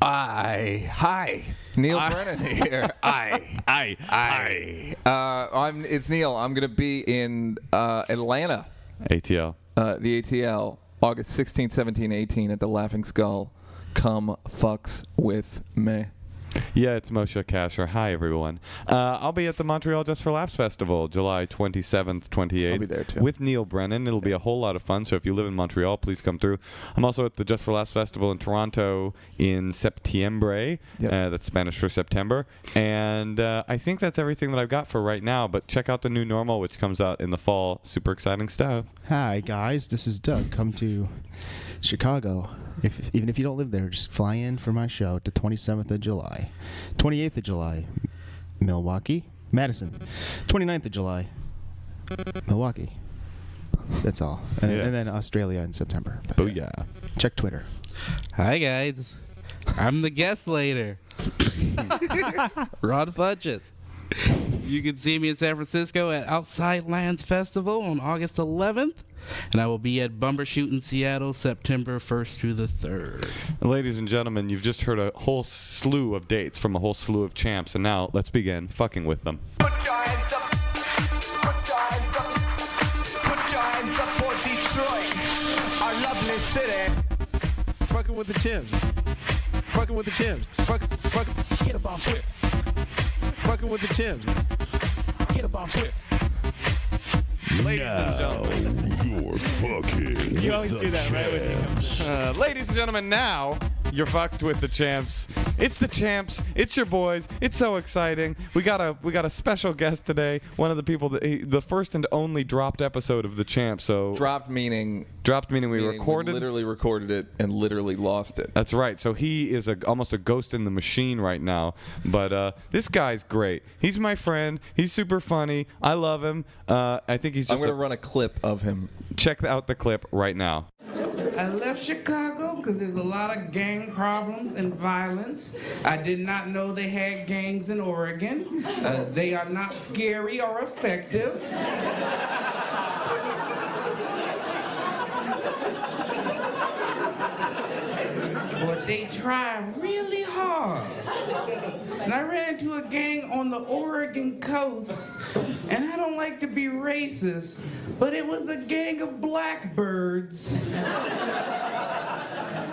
Hi. Neal Brennan here. It's Neal. I'm going to be in Atlanta. ATL. The ATL, August 16, 17, 18 at the Laughing Skull. Come fucks with me. Yeah, it's Moshe Kasher. Hi, everyone. I'll be at the Montreal Just for Laughs Festival, July 27th, 28th. I'll be there, too. With Neal Brennan. It'll be a whole lot of fun, so if you live in Montreal, please come through. I'm also at the Just for Laughs Festival in Toronto in Septiembre. Yep. That's Spanish for September. And I think that's everything that I've got for right now, but check out the new Normal, which comes out in the fall. Super exciting stuff. Hi, guys. This is Doug. Come to Chicago. Even if you don't live there, just fly in for my show the 27th of July. 28th of July, Milwaukee. Madison. 29th of July, Milwaukee. That's all. And then Australia in September. But Booyah. Check Twitter. Hi, guys. I'm the guest later. Ron Funches. You can see me in San Francisco at Outside Lands Festival on August 11th. And I will be at Bumbershoot in Seattle September 1st through the 3rd. Ladies and gentlemen, you've just heard a whole slew of dates from a whole slew of champs, and now let's begin fucking with them. Put your hands up. Put your hands up. Put your hands up for Detroit, our lovely city. Fucking with the Timbs. Fucking with the Timbs. Fuck. Get up on trip. Fucking with the Timbs. Get up on trip. Ladies and gentlemen. You're fucking. You always do that, right? With Ladies and gentlemen, now you're fucked with the champs. It's the champs. It's your boys. It's so exciting. We got a special guest today. One of the people the first and only dropped episode of the champs. So Dropped meaning we recorded. We literally recorded it and literally lost it. That's right. So he is almost a ghost in the machine right now. But this guy's great. He's my friend. He's super funny. I love him. I think he's just. I'm going to run a clip of him. Check out the clip right now. I left Chicago because there's a lot of gang problems and violence. I did not know they had gangs in Oregon. They are not scary or effective. But they try really hard. And I ran into a gang on the Oregon coast, and I don't like to be racist, but it was a gang of blackbirds.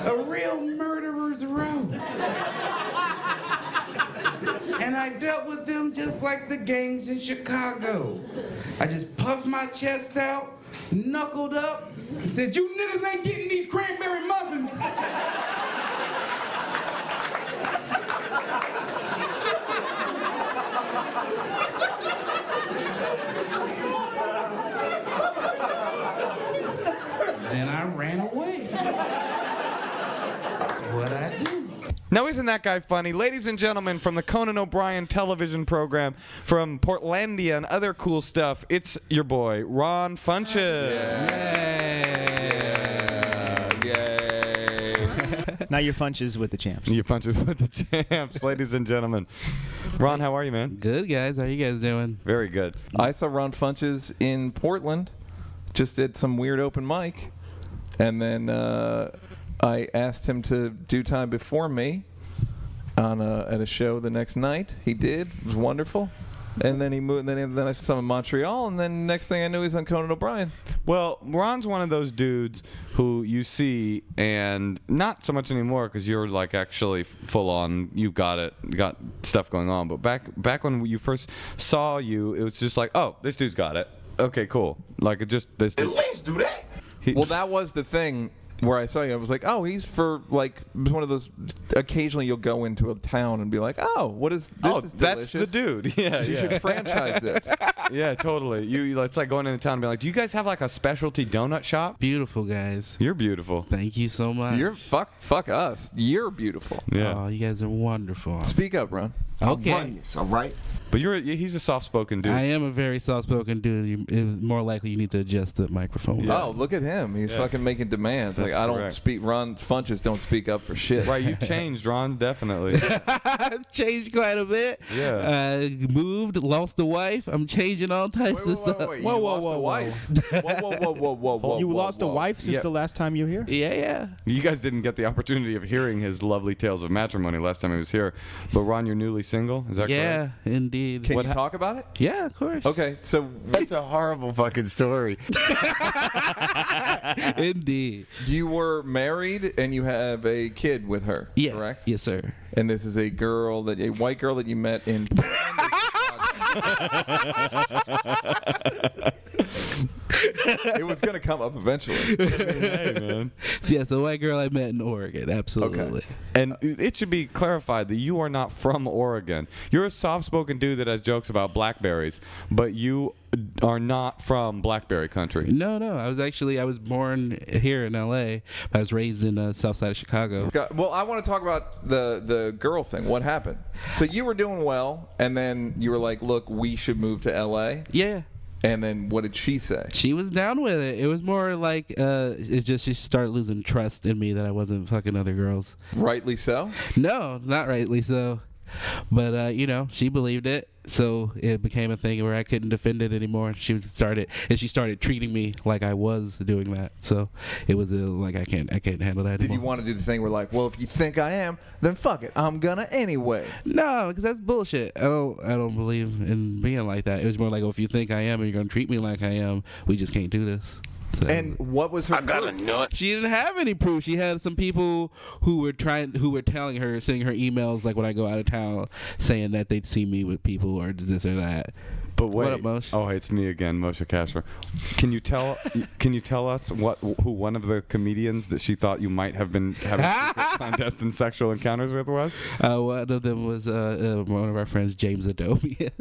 A real murderer's row. And I dealt with them just like the gangs in Chicago. I just puffed my chest out, knuckled up, and said, "You niggas ain't getting these cranberry muffins." And I ran away. That's what I do. Now, isn't that guy funny? Ladies and gentlemen, from the Conan O'Brien television program, from Portlandia and other cool stuff, it's your boy, Ron Funches. Yay. Now your Funches with the champs. Your Funches with the champs, ladies and gentlemen. Ron, how are you, man? Good, guys. How you guys doing? Very good. I saw Ron Funches in Portland. Just did some weird open mic. And then I asked him to do time before me at a show the next night. He did. It was wonderful. And then he moved. And then I saw him in Montreal. And then next thing I knew, he's on Conan O'Brien. Well, Ron's one of those dudes who you see, and not so much anymore because you're like actually full on. You got stuff going on. But back when you first saw you, it was just like, oh, this dude's got it. Okay, cool. Like it just this. At least do that. Well, that was the thing where I saw you. I was like, oh, he's for like one of those. Occasionally, you'll go into a town and be like, oh, what is this? Oh, is that's the delicious. dude. Yeah, You should franchise this. Yeah, totally. It's like going into town and be like, do you guys have like a specialty donut shop? Beautiful, guys. You're beautiful. Thank you so much. You're fuck us. You're beautiful. Yeah. Oh, you guys are wonderful. Speak up, Ron. Okay. I'll run this, all right? But he's a soft-spoken dude. I am a very soft-spoken dude. It's more likely you need to adjust the microphone. Yeah. Oh, look at him. He's fucking making demands. That's like, I don't correct. speak, Funches don't speak up for shit. Right, you changed, Ron, definitely. Changed quite a bit. Yeah. Moved, lost a wife. I'm changing all types of stuff. Wait. You lost a wife. Whoa. You lost a wife since the last time you were here? Yeah. You guys didn't get the opportunity of hearing his lovely tales of matrimony last time he was here. But Ron, you're newly single? Is that Yeah, correct? indeed. Can you talk about it? Yeah, of course. Okay, so That's a horrible fucking story. Indeed. you were married and you have a kid with her, Yeah. correct? Yes, sir. And this is a white girl that you met in. It was going to come up eventually. Hey, man. So, yeah, so a white girl I met in Oregon. Absolutely. Okay. And it should be clarified that you are not from Oregon. You're a soft-spoken dude that has jokes about blackberries, but you are not from Blackberry country. No. I was born here in L.A. I was raised in the south side of Chicago. Well, I want to talk about the girl thing. What happened? So you were doing well, and then you were like, look, we should move to L.A.? Yeah. And then what did she say? She was down with it. It was more like it's just she started losing trust in me that I wasn't fucking other girls. Rightly so? No, not rightly so. But she believed it, so it became a thing where I couldn't defend it anymore. She started treating me like I was doing that. So it was like I can't handle that Did anymore. you want to do the thing where like, well, if you think I am, then fuck it, I'm gonna anyway? No, because that's bullshit. I don't believe in being like that. It was more like, oh, if you think I am and you're gonna treat me like I am, we just can't do this. So. And what was her proof? She didn't have any proof. She had some people who were telling her, sending her emails like when I go out of town, saying that they'd see me with people or this or that. But wait. What up, Moshe? Oh, it's me again, Moshe Kasher. Can you tell us who one of the comedians that she thought you might have been having secret clandestine sexual encounters with was? One of them was one of our friends, James Adobe.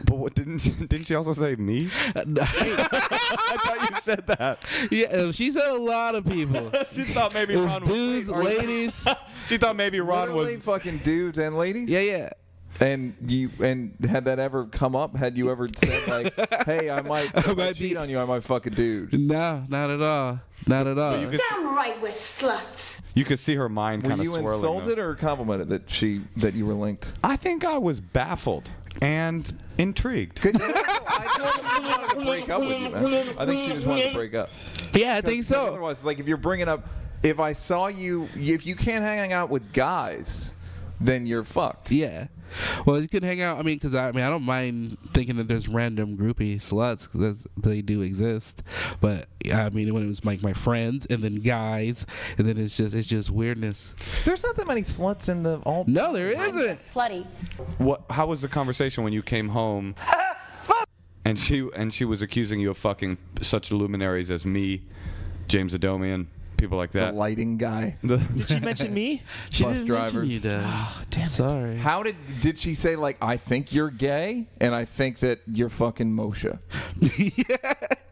But what didn't she also say me? I thought you said that. Yeah, she said a lot of people. She thought maybe It was Ron was dudes, ladies. She thought maybe Ron Literally was fucking dudes and ladies? Yeah. And had that ever come up? Had you ever said like, "Hey, I might cheat on you. I might fuck a dude"? No, not at all. Not at all. Damn right we're sluts. You could see her mind Were kind of you swirling. insulted or complimented that you were linked? I think I was baffled and intrigued. I just wanted to break up with you, man. I think she just wanted to break up. Yeah, I think so. Otherwise, it's like if you're bringing up, if I saw you, if you can't hang out with guys, then you're fucked. Yeah. Well, you could hang out. I mean, because I don't mind thinking that there's random groupie sluts because they do exist. But I mean, when it was like my friends and then guys, and then it's just weirdness. There's not that many sluts in the all. No, there isn't. Slutty. How was the conversation when you came home? And she was accusing you of fucking such luminaries as me, James Adomian, people like The that. lighting guy. Did she mention me? She Bus didn't drivers. mention you, Dad. Oh, damn it. Sorry. How did she say like, I think you're gay and I think that you're fucking Moshe?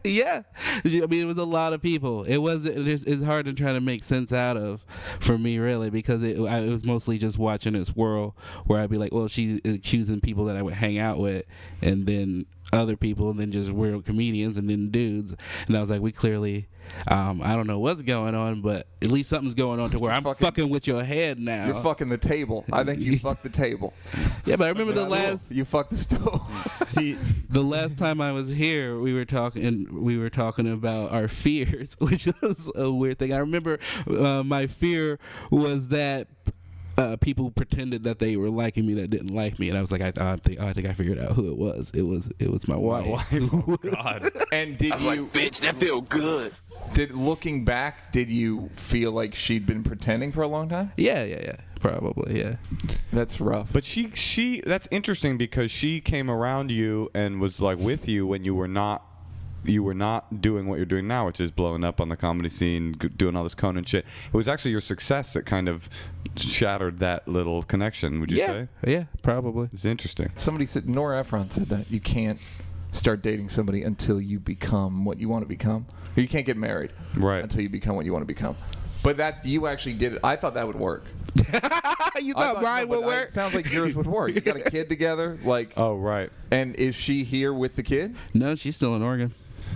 Yeah. I mean, it was a lot of people. It's hard to try to make sense out of for me, really, because it was mostly just watching this world where I'd be like, well, she's accusing people that I would hang out with, and then other people, and then just real comedians, and then dudes. And I was like, we clearly, I don't know what's going on, but at least something's going on to where I'm fucking with your head now. You're fucking the table. I think you fucked the table. Yeah, but I remember You fucked the stool. See, the last time I was here, we were talking about our fears, which was a weird thing. I remember my fear was that people pretended that they were liking me that didn't like me, and I was like, I think I figured out who it was. It was my wife. Oh God! And did you? Bitch, that feel good. Looking back, did you feel like she'd been pretending for a long time? Yeah, probably, yeah. That's rough. But she that's interesting because she came around you and was like with you when you were not doing what you're doing now, which is blowing up on the comedy scene, doing all this Conan shit. It was actually your success that kind of shattered that little connection, would you say? Yeah, probably. It's interesting. Somebody said, Nora Ephron said that you can't start dating somebody until you become what you want to become. Or you can't get married Right. until you become what you want to become. But But that's you actually did it. I thought that would work. You thought mine would work? It sounds like yours would work. You got a kid together, like. Oh, right. And is she here with the kid? No, she's still in Oregon.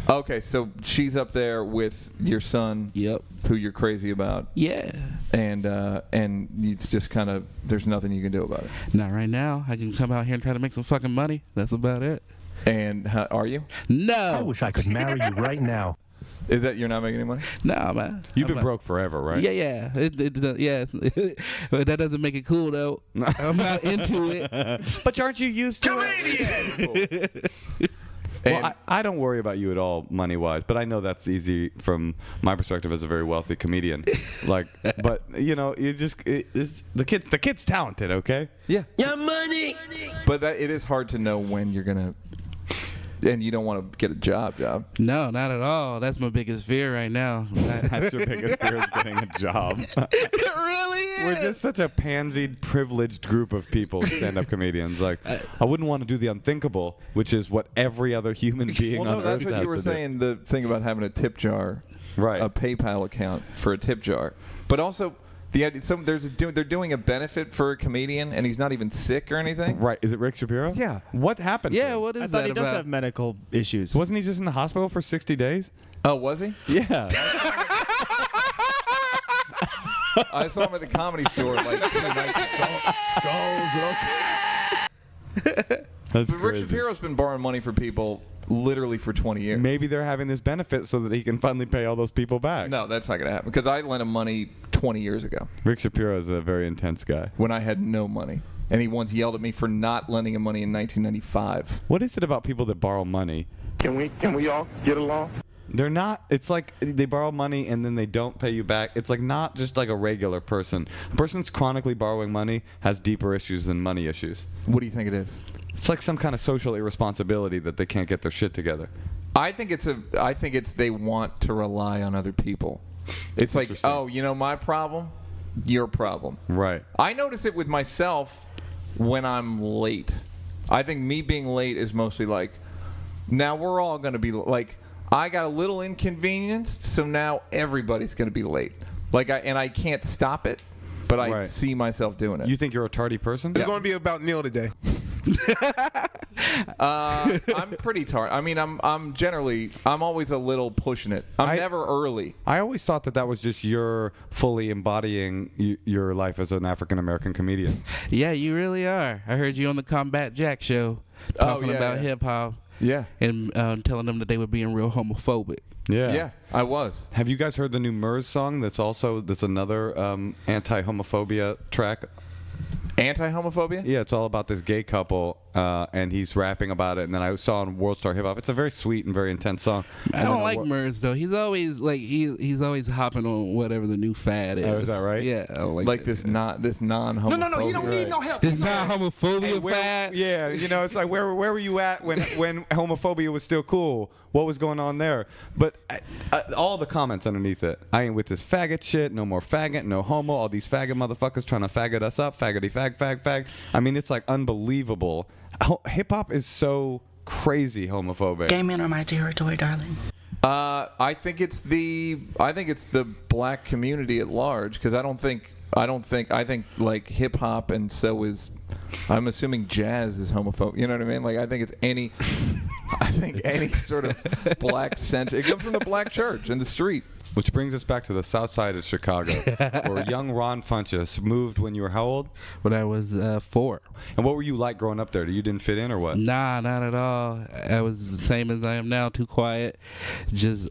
Okay, so she's up there with your son. Yep. Who you're crazy about. Yeah. And it's just kind of there's nothing you can do about it. Not right now. I can come out here and try to make some fucking money. That's about it. And are you? No. I wish I could marry you right now. Is that you're not making any money? No, man. You've been broke forever, right? Yeah. Yeah. But that doesn't make it cool, though. I'm not into it. But aren't you used to it? Well, I don't worry about you at all money-wise, but I know that's easy from my perspective as a very wealthy comedian. But you just the kid's talented, okay? Yeah. Your money. But it is hard to know when you're gonna, and you don't want to get a job. No, not at all. That's my biggest fear right now. That's your biggest fear is getting a job. It really is. We're just such a pansied, privileged group of people, stand-up comedians. Like, I wouldn't want to do the unthinkable, which is what every other human being on that's earth what has you were to do. saying. The thing about having a tip jar, Right. A PayPal account for a tip jar, but also the idea. They're doing a benefit for a comedian, and he's not even sick or anything. Right? Is it Rick Shapiro? Yeah. What happened? Yeah, to him? what is I that thought he does about? have medical issues. Wasn't he just in the hospital for 60 days? Oh, was he? Yeah. I saw him at the Comedy Store like 2 nights ago. That's But Rick crazy. Shapiro's been borrowing money for people literally for 20 years. Maybe they're having this benefit so that he can finally pay all those people back. No, that's not going to happen because I lent him money 20 years ago Rick Shapiro is a very intense guy. when I had no money. And he once yelled at me for not lending him money in 1995. What is it about people that borrow money? Can we all get along? They're not. It's like they borrow money and then they don't pay you back. It's like not just like a regular person. A person that's chronically borrowing money has deeper issues than money issues. What do you think it is? It's like some kind of social irresponsibility that they can't get their shit together. I think it's they want to rely on other people. It's like, oh, my problem, your problem. Right. I notice it with myself when I'm late. I think me being late is mostly like, now we're all going to be like, I got a little inconvenienced, so now everybody's going to be late. And I can't stop it, but I Right. see myself doing it. You think you're a tardy person? It's going to be about Neal today. I'm pretty I mean, I'm always a little pushing it. I'm never early. I always thought that was just your fully embodying your life as an African American comedian. Yeah, you really are. I heard you on the Combat Jack show talking about hip hop. Yeah. And telling them that they were being real homophobic. Yeah, I was. Have you guys heard the new Murs song? That's another anti-homophobia track. Anti-homophobia? Yeah, it's all about this gay couple, and he's rapping about it. And then I saw on World Star Hip Hop. It's a very sweet and very intense song. I don't like Murs though. He's always like he's always hopping on whatever the new fad is. Oh, is that right? Yeah, I don't Like this non-homophobia. No, you don't need no help. This non-homophobia fad. Yeah, it's like where were you at when homophobia was still cool? What was going on there? But all the comments underneath it. I ain't with this faggot shit. No more faggot. No homo. All these faggot motherfuckers trying to faggot us up. Faggity fag. I mean, it's like unbelievable. Hip hop is so crazy homophobic. Gay men are my territory, darling. I think it's the black community at large because I think like hip hop and so is I'm assuming jazz is homophobic. You know what I mean? Like I think it's any sort of black center. It comes from the black church and the street. Which brings us back to the south side of Chicago, where young Ron Funches moved when you were how old? When I was 4. And what were you like growing up there? You didn't fit in or what? Nah, not at all. I was the same as I am now, too quiet, just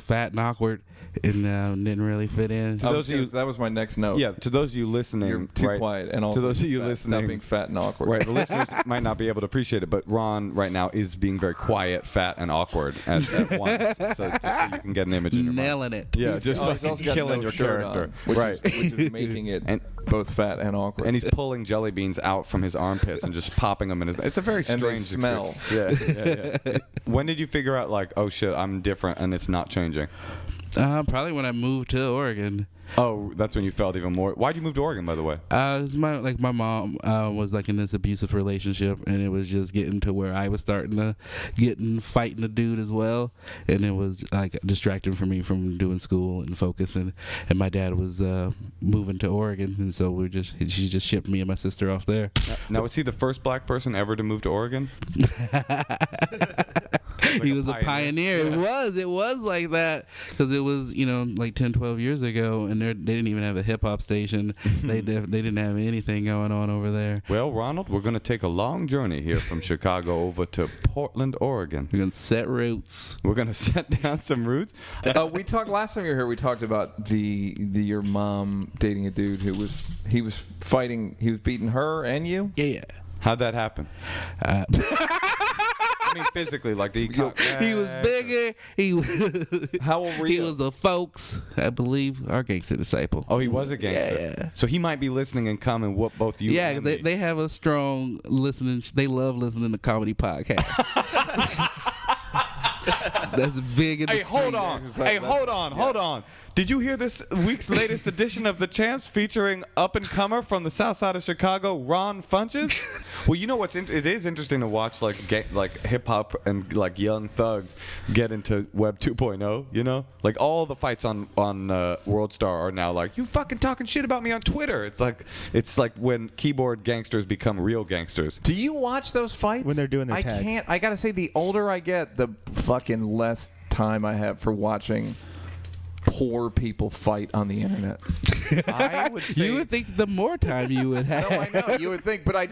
fat and awkward, and didn't really fit in. That was my next note. Yeah, to those of you listening, You're too quiet, and also to those of you fat, listening, stop being fat and awkward. Right, the listeners might not be able to appreciate it, but Ron right now is being very quiet, fat, and awkward at once, so just so you can get an image in your mind. Nailing it. Yeah, He's just also got killing no your shirt character, on, which right? is making it both fat and awkward. And he's pulling jelly beans out from his armpits and just popping them in his. It's a very And they strange smell. experience. Yeah. When did you figure out like, oh shit, I'm different and it's not changing? Probably when I moved to Oregon. Oh, that's when you felt even more. Why'd you move to Oregon, by the way? It's my mom was like in this abusive relationship, and it was just getting to where I was starting to fighting a dude as well, and it was like distracting for me from doing school and focusing. And my dad was moving to Oregon, and so she just shipped me and my sister off there. Now, was he the first black person ever to move to Oregon? He was a pioneer. Yeah. It was like that because it was like 10, 12 years ago, and they didn't even have a hip hop station. They didn't have anything going on over there. Well, Ronald, we're going to take a long journey here from Chicago over to Portland, Oregon. We're going to set roots. We're going to set down some roots. We talked last time you were here. We talked about your mom dating a dude who was beating her and you. Yeah. How'd that happen? I mean, physically, like he was bigger. How old were you? He was a folks, I believe, our gangster disciple. Oh, he was a gangster. Yeah. So he might be listening and come and whoop both you. Yeah, and me. they have a strong listening. They love listening to comedy podcasts. That's big in the Hey, hold on. Hold on. Did you hear this week's latest edition of The Champs featuring up-and-comer from the south side of Chicago, Ron Funches? Well, you know what's it is interesting to watch like hip-hop and like young thugs get into Web 2.0, you know? Like all the fights on World Star are now like, you fucking talking shit about me on Twitter. It's like when keyboard gangsters become real gangsters. Do you watch those fights? When they're doing their tag. I can't. I got to say, the older I get, the fucking less time I have for watching poor people fight on the internet. I would say You would think the more time you would have. No, I know you would think, but I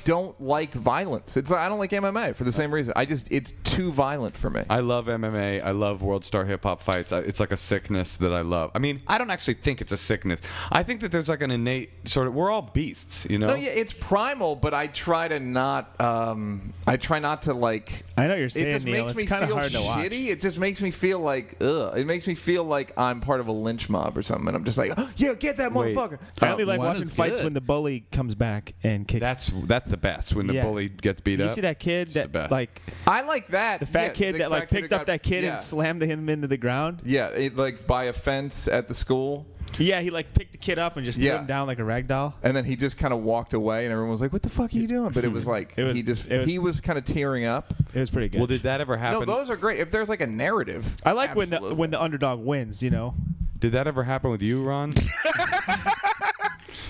don't like violence. I don't like MMA for the same reason. It's too violent for me. I love MMA. I love World Star hip hop fights. It's like a sickness that I love. I mean, I don't actually think it's a sickness. I think that there's like an innate sort of. We're all beasts, you know. No, yeah, it's primal, but I try to not. I try not to like. I know what you're saying, It just Neal. makes me It's kind of feel hard to watch. shitty. It just makes me feel like ugh. It makes me feel like I'm part of a lynch mob or something, and I'm just like, oh, yeah, get that Wait. motherfucker. I only like one watching is fights good. when the bully comes back and kicks. That's the best when the Yeah. bully gets beat you up. see that kid It's the that best. like I like that. the fat Yeah, kid the that like fat kid picked who up that kid yeah. and slammed him into the ground. Yeah, like by a fence at the school. Yeah, he like picked the kid up and just threw Yeah. him down like a rag doll. And then he just kind of walked away, and everyone was like, "What the fuck are you doing?" But it was like he was kind of tearing up. It was pretty good. Well, did that ever happen? No, those are great. If there's like a narrative, I like absolutely. when the underdog wins. You know. Did that ever happen with you, Ron?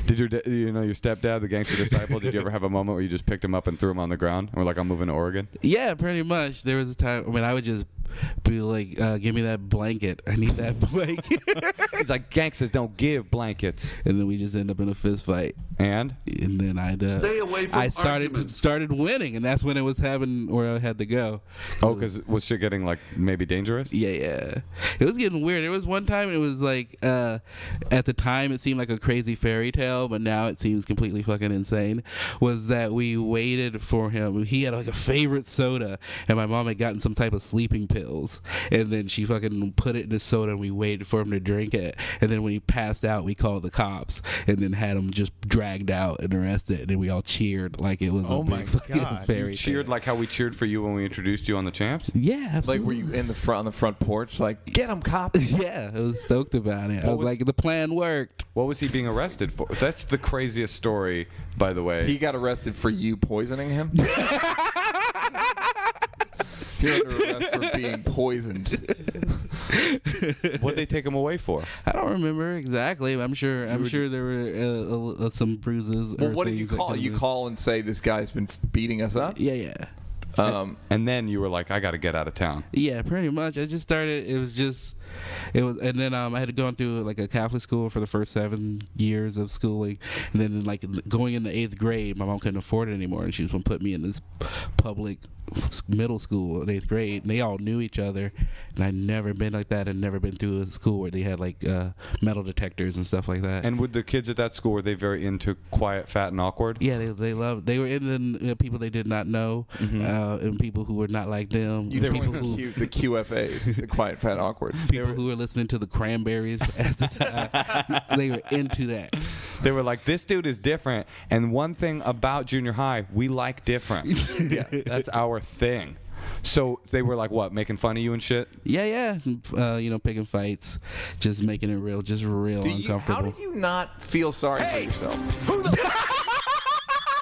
Did your stepdad, the gangster disciple, did you ever have a moment where you just picked him up and threw him on the ground? And were like, I'm moving to Oregon? Yeah, pretty much. There was a time when I would just be like, give me that blanket. I need that blanket. He's like, gangsters don't give blankets. And then we just end up in a fist fight. And then Stay away from started winning, and that's when it was happening where I had to go. Oh, because was shit getting like maybe dangerous? Yeah. It was getting weird. There was one time it was like, at the time it seemed like a crazy fairy tale, but now it seems completely fucking insane. Was that we waited for him. He had like a favorite soda, and my mom had gotten some type of sleeping pills, and then she fucking put it in the soda, and we waited for him to drink it. And then when he passed out, we called the cops, and then had him just dragged out and arrested, and then we all cheered like it was a big fucking fairy You cheered tale. like how we cheered for you when we introduced you on the Champs? Yeah, absolutely. Like, were you in the front on the front porch, like, get him, cop? Yeah, I was stoked about it. I was like, the plan worked. What was he being arrested for? That's the craziest story, by the way. He got arrested for you poisoning him. You're under arrest for being poisoned. What'd they take him away for? I don't remember exactly. I'm sure there were some bruises. Well, or what did you things that call? could've You been- call and say this guy's been beating us up? Yeah. And then you were like, I got to get out of town. Yeah, pretty much. I just started. And then I had gone through like a Catholic school for the first 7 years of schooling, and then like going into 8th grade, my mom couldn't afford it anymore, and she was going to put me in this public middle school in 8th grade, and they all knew each other, and I'd never been like that, and never been through a school where they had like metal detectors and stuff like that. And with the kids at that school, were they very into quiet, fat, and awkward? Yeah, they were into people they did not know, and people who were not like them. You people were the QFAs, the quiet, fat, awkward. People who were listening to the Cranberries at the time, they were into that. They were like, this dude is different, and one thing about junior high, we like different. Yeah, that's our thing. So they were like what, making fun of you and shit? Yeah. Picking fights, just making it real, just real uncomfortable. How did you not feel sorry for yourself?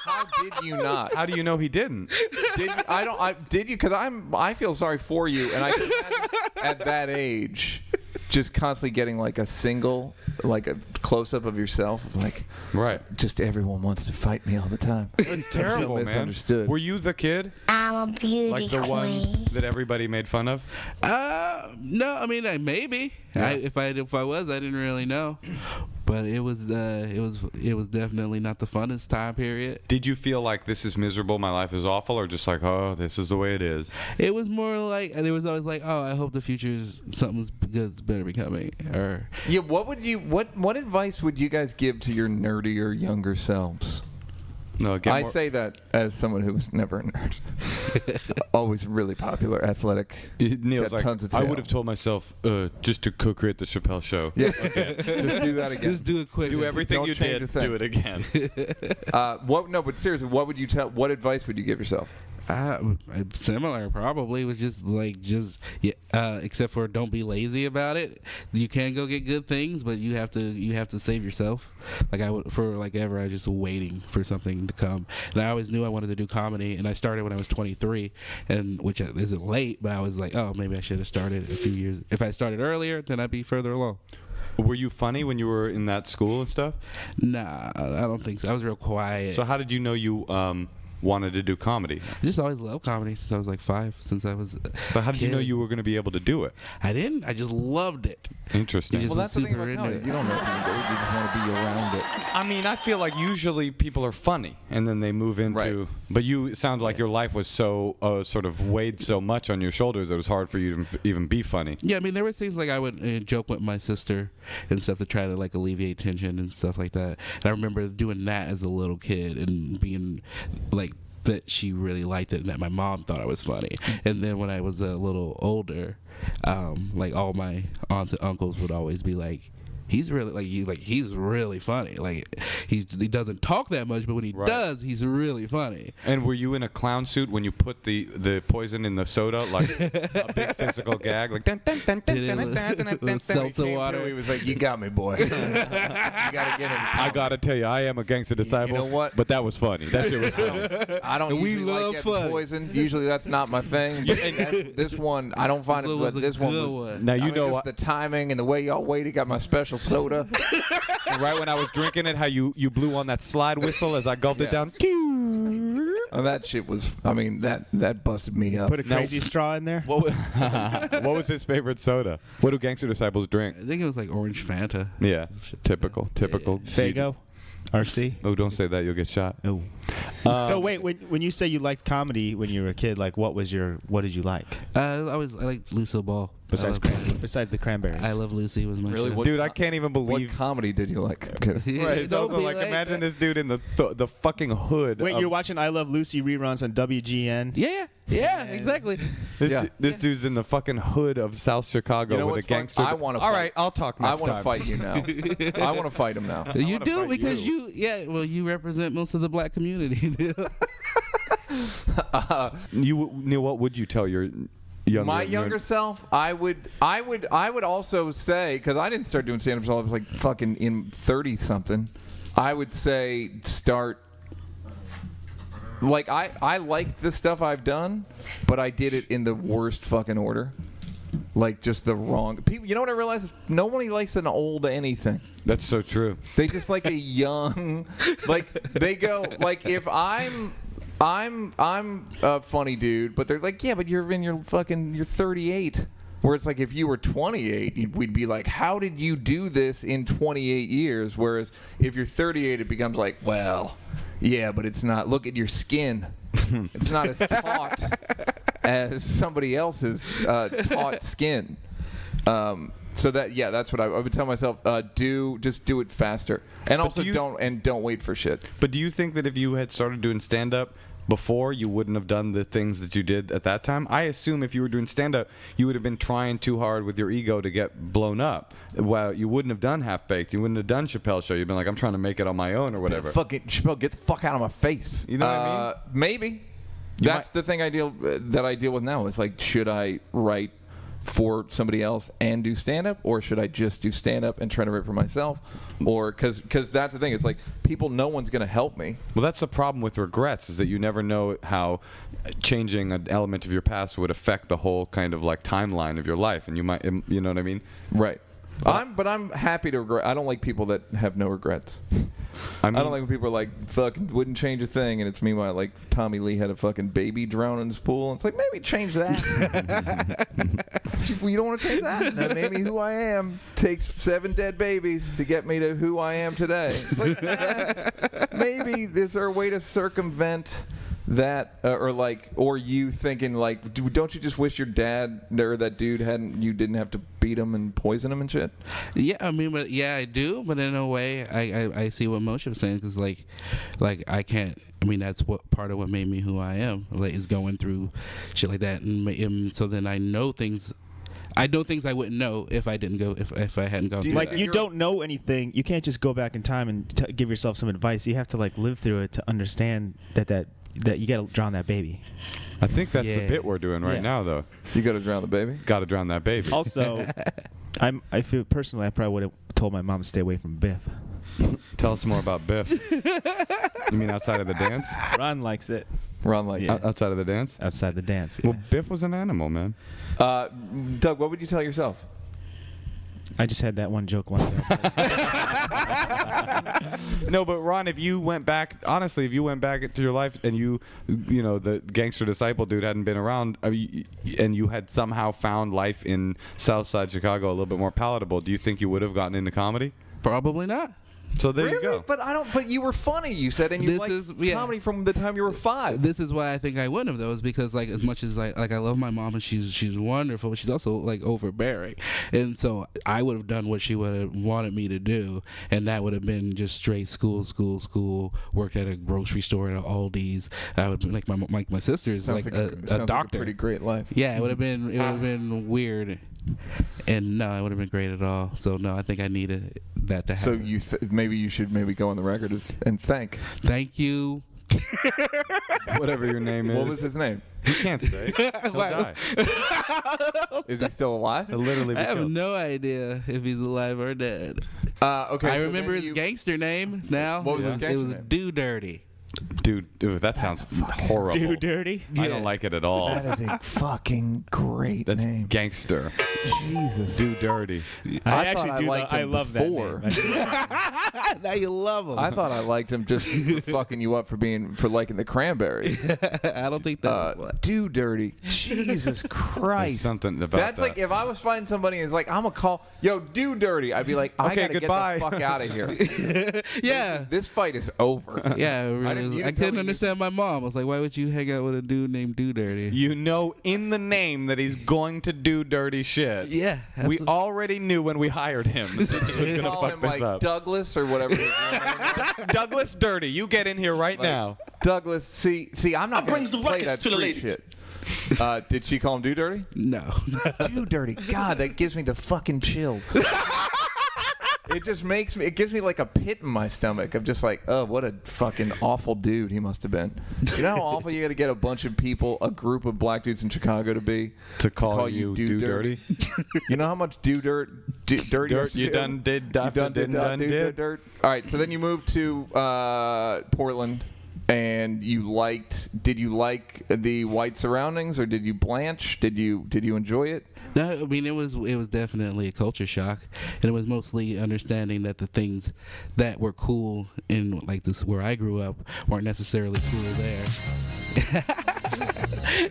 How did you not? How do you know he didn't? Did you? Did you? Because I feel sorry for you, and I can imagine at that age, just constantly getting like a close up of yourself, of like, right, just everyone wants to fight me all the time. It's terrible, man. Misunderstood. Were you the kid? I'm a beauty Like the one that everybody made fun of? No, I mean maybe. Yeah. If I was, I didn't really know. But it was definitely not the funnest time period. Did you feel like this is miserable, my life is awful, or just like, oh, this is the way it is? It was more like, and it was always like, oh, I hope the future's something's good's better be coming. Or yeah, what advice would you guys give to your nerdier younger selves? No, I say that as someone who was never a nerd. Always really popular, athletic. Neal's like, tons of I tail. would have told myself just to co-create the Chappelle Show. Yeah, okay. Just do that again. Just do it quick. Do everything Don't you change did. a thing. Do it again. No, but seriously, what advice would you give yourself? Similar, probably. Was just except for don't be lazy about it. You can go get good things, but you have to save yourself. Like I would, for like ever, I was just waiting for something to come, and I always knew I wanted to do comedy, and I started when I was 23, and which isn't late, but I was like, oh, maybe I should have started a few years. If I started earlier, then I'd be further along. Were you funny when you were in that school and stuff? Nah, I don't think so. I was real quiet. So how did you know you wanted to do comedy? I just always loved comedy since I was like 5. Since I was. But how did you know you were going to be able to do it? I didn't. I just loved it. Interesting. Well, That's the thing super about into comedy. it. You don't know if you can do it. You just want to be around it. I mean, I feel like usually people are funny, and then they move into. Right. But it sounds like your life was so sort of weighed so much on your shoulders, it was hard for you to even be funny. Yeah, I mean, there were things like I would joke with my sister and stuff to try to like alleviate tension and stuff like that. And I remember doing that as a little kid and being like that she really liked it and that my mom thought I was funny. And then when I was a little older, like all my aunts and uncles would always be like, he's really he's really funny. Like he doesn't talk that much, but when he does, he's really funny. And were you in a clown suit when you put the poison in the soda, like a big physical gag, like seltzer water? He was like, "You got me, boy. You gotta get him." I gotta tell you, I am a gangster disciple. You know what? But that was funny. That shit was funny. I don't We usually love like getting fun. poisoned. Usually that's not my thing. This one, I don't find it. But this one was. Now you know just the timing and the way y'all waited got my special soda. right when I was drinking it, how you blew on that slide whistle as I gulped it down. Oh, that shit was. I mean, that busted me up. Put a crazy straw in there. What was his favorite soda? What do gangster disciples drink? I think it was like orange Fanta. Yeah, typical. Fago, RC. Oh, don't say that. You'll get shot. Oh. So wait, when you say you liked comedy when you were a kid, like what did you like I liked Lucille Ball. besides the Cranberries? I Love Lucy was my Really? shit. What Dude, I can't even What believe. comedy did you like? Okay. Right, it's Don't also be like like imagine that. this dude in the fucking hood. Wait, of- you're watching I Love Lucy reruns on WGN? Yeah, exactly. This dude's in the fucking hood of South Chicago You know with a what's fun? gangster. I wanna All fight. right, I'll talk I next want time. to fight you now. I want to fight him now. You wanna do fight because you. you represent most of the black community. Neal, what would you tell your younger? My younger self, I would also say, because I didn't start doing stand-up until I was like fucking in 30 something. I would say start. Like I liked the stuff I've done, but I did it in the worst fucking order. Like just the wrong people. You know what I realized? Nobody likes an old anything. That's so true. They just like a young. Like they go like if I'm a funny dude, but they're like, yeah, but you're 38. Where it's like if you were 28, we'd be like, how did you do this in 28 years? Whereas if you're 38, it becomes like, well, yeah, but it's not. Look at your skin. It's not as taut as somebody else's taut skin. So that's what I would tell myself. Just do it faster, and also don't wait for shit. But do you think that if you had started doing stand-up before, you wouldn't have done the things that you did at that time? I assume if you were doing stand-up, you would have been trying too hard with your ego to get blown up. Well, you wouldn't have done Half-Baked. You wouldn't have done Chappelle's Show. You'd been like, I'm trying to make it on my own or whatever. Fucking Chappelle, get the fuck out of my face. You know what I mean? Maybe. That's the thing that I deal with now. It's like, should I write for somebody else and do stand-up, or should I just do stand-up and try to write for myself? Or because that's the thing. It's like, no one's going to help me. Well, that's the problem with regrets, is that you never know how changing an element of your past would affect the whole kind of like timeline of your life, and you might, you know what I mean? Right. But I'm happy to regret. I don't like people that have no regrets. I don't like when people are like, fucking wouldn't change a thing, and it's meanwhile like Tommy Lee had a fucking baby drown in his pool, and it's like, maybe change that. You don't want to change that? That made me who I am. Takes 7 dead babies to get me to who I am today. It's like, maybe is there a way to circumvent that, or you thinking like, don't you just wish your dad or that dude you didn't have to beat him and poison him and shit? Yeah, I mean, but yeah, I do. But in a way, I see what Moshe was saying, because like I can't. I mean, that's what part of what made me who I am. Like, is going through shit like that, and so then I know things. I know things I wouldn't know if I didn't go. If I hadn't gone. Like, you don't know anything. You can't just go back in time and give yourself some advice. You have to like live through it to understand that you got to drown that baby. I think that's the bit we're doing right now, though. You got to drown the baby. Got to drown that baby. Also, I feel personally I probably would have told my mom to stay away from Biff. Tell us more about Biff. You mean outside of the dance? Ron likes it. Ron likes it. Outside of the dance? Outside the dance. Yeah. Well, Biff was an animal, man. Doug, what would you tell yourself? I just had that one joke one day. No, but Ron, if you went back into your life and you know, the gangster disciple dude hadn't been around, and you had somehow found life in Southside Chicago a little bit more palatable, do you think you would have gotten into comedy? Probably not. So there really? you go. But you were funny, you said, and you liked comedy from the time you were 5. This is why I think I wouldn't have, though, is because like, as much as like I love my mom and she's wonderful, but she's also like overbearing, and so I would have done what she would have wanted me to do, and that would have been just straight school. Worked at a grocery store at an Aldi's. I would like my sister's sounds like a doctor. Like a pretty great life. Yeah, it would have been weird. And no, it would have been great at all. So no, I think I needed that to happen. So maybe you should go on the record and thank you. Whatever your name is. What was his name? He can't say. He'll die. Is he still alive? Literally. I have no idea if he's alive or dead. Okay. I remember his gangster name now. What was his gangster name? It was Do Dirty. Dude, that sounds horrible. Do Dirty? I don't like it at all. That is a fucking great name. Gangster. Jesus. Do Dirty. I actually do. I love before. that name. Now you love him. I thought I liked him just for fucking you up for liking the Cranberries. I don't think that was what. Do Dirty. Jesus Christ. There's something about That's that. like if I was finding somebody and it's like, I'm going to call, yo, Do Dirty. I'd be like, I okay, got to goodbye. get the fuck out of here. Yeah. This fight is over. Yeah, really. I couldn't understand my mom. I was like, why would you hang out with a dude named Do Dirty? You know in the name that he's going to do dirty shit. Yeah. We already knew when we hired him that he was going to Call fuck him this like up. Douglas or whatever his name is. Douglas Dirty, you get in here right now. Douglas, see, I'm not going to play that street shit. Did she call him Do Dirty? No. Do Dirty. God, that gives me the fucking chills. It just gives me like a pit in my stomach of just like, oh, what a fucking awful dude he must have been. You know how awful you got to get a bunch of people, a group of black dudes in Chicago to call you Do Dirty? You know how much dirt you done did. dirt. All right, so then you moved to Portland. And did you like the white surroundings, or did you blanch? Did you enjoy it? No, I mean it was definitely a culture shock, and it was mostly understanding that the things that were cool in like this where I grew up weren't necessarily cool there.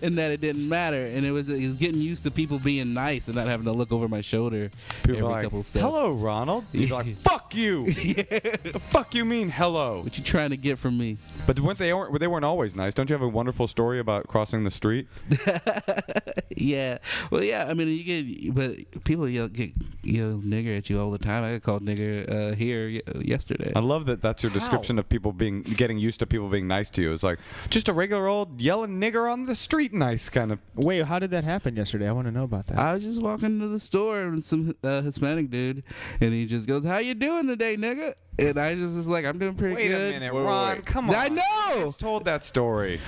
And that it didn't matter, and it was getting used to people being nice and not having to look over my shoulder every couple steps. Hello, Ronald. He's like, fuck you. The fuck you mean hello? What you trying to get from me? But they weren't always nice. Don't you have a wonderful story about crossing the street? Yeah. Well, yeah. I mean, but people yell nigger at you all the time. I got called nigger here yesterday. I love that. That's your description of people getting used to people being nice to you. It's like just a regular old yelling nigger on the street, nice kind of. Wait, how did that happen yesterday? I want to know about that. I was just walking to the store and some Hispanic dude, and he just goes, "How you doing today, nigga?" And I just was like, "I'm doing pretty good." Wait a minute, Ron. Come on. I know. I just told that story.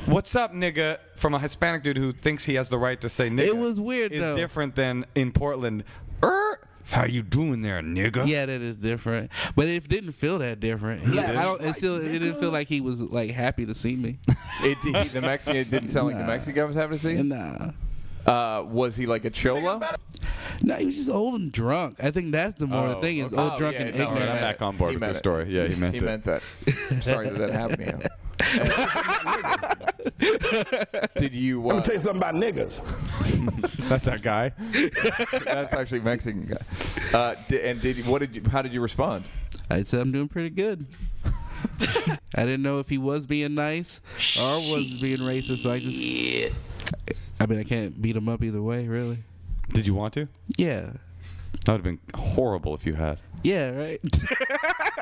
What's up, nigga? From a Hispanic dude who thinks he has the right to say nigga. It was weird, is though. different than in Portland. How you doing there, nigga? Yeah, that is different, but it didn't feel that different. It didn't feel like he was like happy to see me. The Mexican, it didn't sound like the Mexican guy was happy to see you? Nah. Was he like a cholo? No, he was just old and drunk. I think that's the more the thing is old, drunk, and ignorant. I'm back on board with the story. Yeah, he meant he it. meant that. Sorry that happened to you. Did you? Let me tell you something about niggas. That's that guy. That's actually a Mexican guy. How did you respond? I said I'm doing pretty good. I didn't know if he was being nice or was being racist, so I just. I mean, I can't beat him up either way, really. Did you want to? Yeah. That would have been horrible if you had. Yeah, right.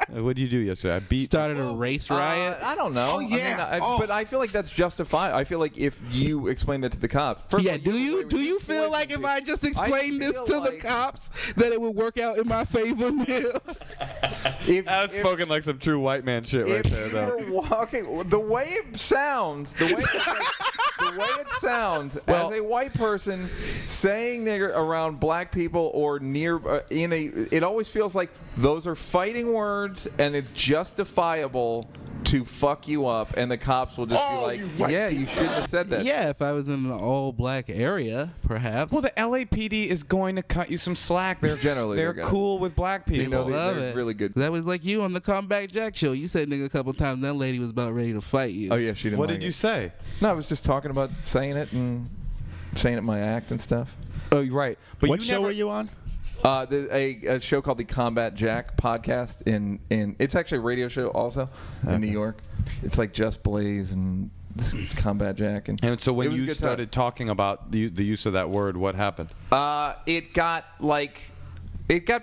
What did you do yesterday? Started a race riot. I don't know. Oh, yeah. But I feel like that's justified. I feel like if you explain that to the cops. Do you feel like if I just explained this to the cops that it would work out in my favor, Neal? I was smoking like some true white man shit right there, though. You're walking, the way it sounds, as a white person saying nigger around black people or near it always feels like those are fighting words and it's justifiable to fuck you up, and the cops will just be like, yeah, you shouldn't have said that. Yeah, if I was in an all-black area, perhaps. Well, the LAPD is going to cut you some slack. They're Generally cool with black people. You know, Love they're it. really good. That was like you on the Comeback Jack show. You said nigga a couple times. That lady was about ready to fight you. Oh yeah, she didn't. What like did you it. say? No, I was just talking about saying it and saying it in my act and stuff. Oh, right. But What show were you on? A show called the Combat Jack podcast in it's actually a radio show also in New York. It's like Just Blaze and Combat Jack and so when it was a you good started talking about the use of that word, what happened? it got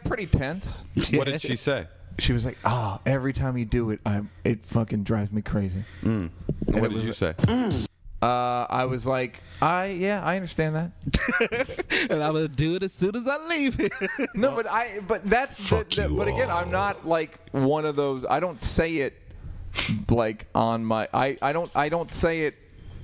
pretty tense. What did she say? She was like, "Oh, every time you do it, it fucking drives me crazy." And what did you say? I was like, I understand that. And I'm gonna do it as soon as I leave here. No, but but again, I'm not like one of those. I don't say it like on my. I don't say it.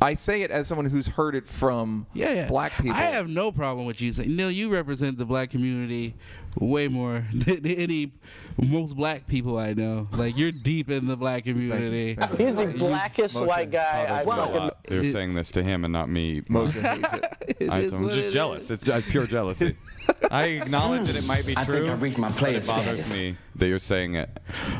I say it as someone who's heard it from black people. I have no problem with you saying, Neal, you represent the black community way more than most black people I know. Like, you're deep in the black community. He's the blackest white guy I've fucking... You're saying this to him and not me. Moshe hates it. I'm just jealous. It's pure jealousy. I acknowledge that it might be true. I think I reached my player but it bothers status. me that you're saying it.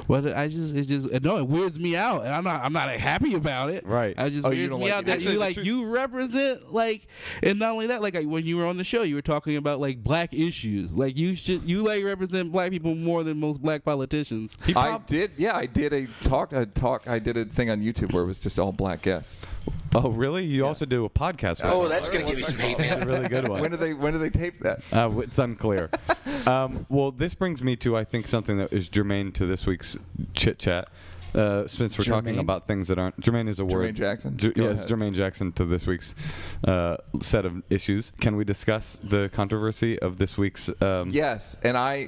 But it weirds me out. And I'm not happy about it. Right. I just weirds me out that you represent, like, and not only that, like when you were on the show, you were talking about like black issues. Like you represent black people more than most black politicians. I did a thing on YouTube where it was just all black guests. Oh, really? You also do a podcast. Oh, that's gonna give you some hate, man. That's a really good one. When do they tape that? It's unclear. Well, this brings me to, I think, something that is germane to this week's chit chat. Since we're talking about things that aren't germane is a word. Jermaine Jackson. Yes, Jermaine Jackson to this week's set of issues. Can we discuss the controversy of this week's? Yes, and I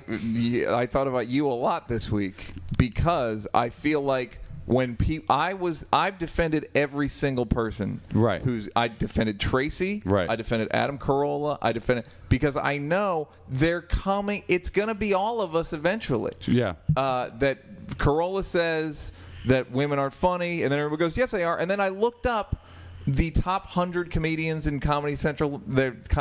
thought about you a lot this week because I feel like when I've defended every single person. Right. I defended Tracy. Right. I defended Adam Carolla. I defended because I know they're coming. It's gonna be all of us eventually. Yeah. That Carolla says that women aren't funny, and then everyone goes, yes, they are. And then I looked up the top 100 comedians in Comedy Central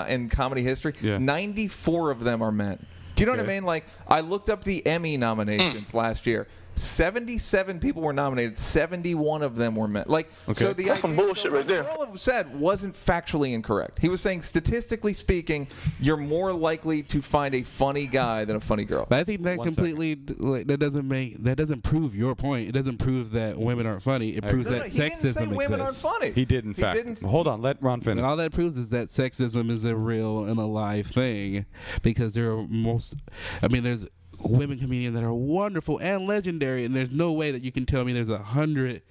in comedy history. Yeah. 94 of them are men. Do you know what I mean? Like, I looked up the Emmy nominations last year. 77 people were nominated. 71 of them were men. Like, so the That's some bullshit right there. What Carolla said wasn't factually incorrect. He was saying, statistically speaking, you're more likely to find a funny guy than a funny girl. But I think that that doesn't prove your point. It doesn't prove that women aren't funny. It proves that he didn't say sexism women aren't exists. funny. He did, in fact. Hold on. Let Ron finish. And all that proves is that sexism is a real and alive thing, because there's women comedians that are wonderful and legendary, and there's no way that you can tell me there's 100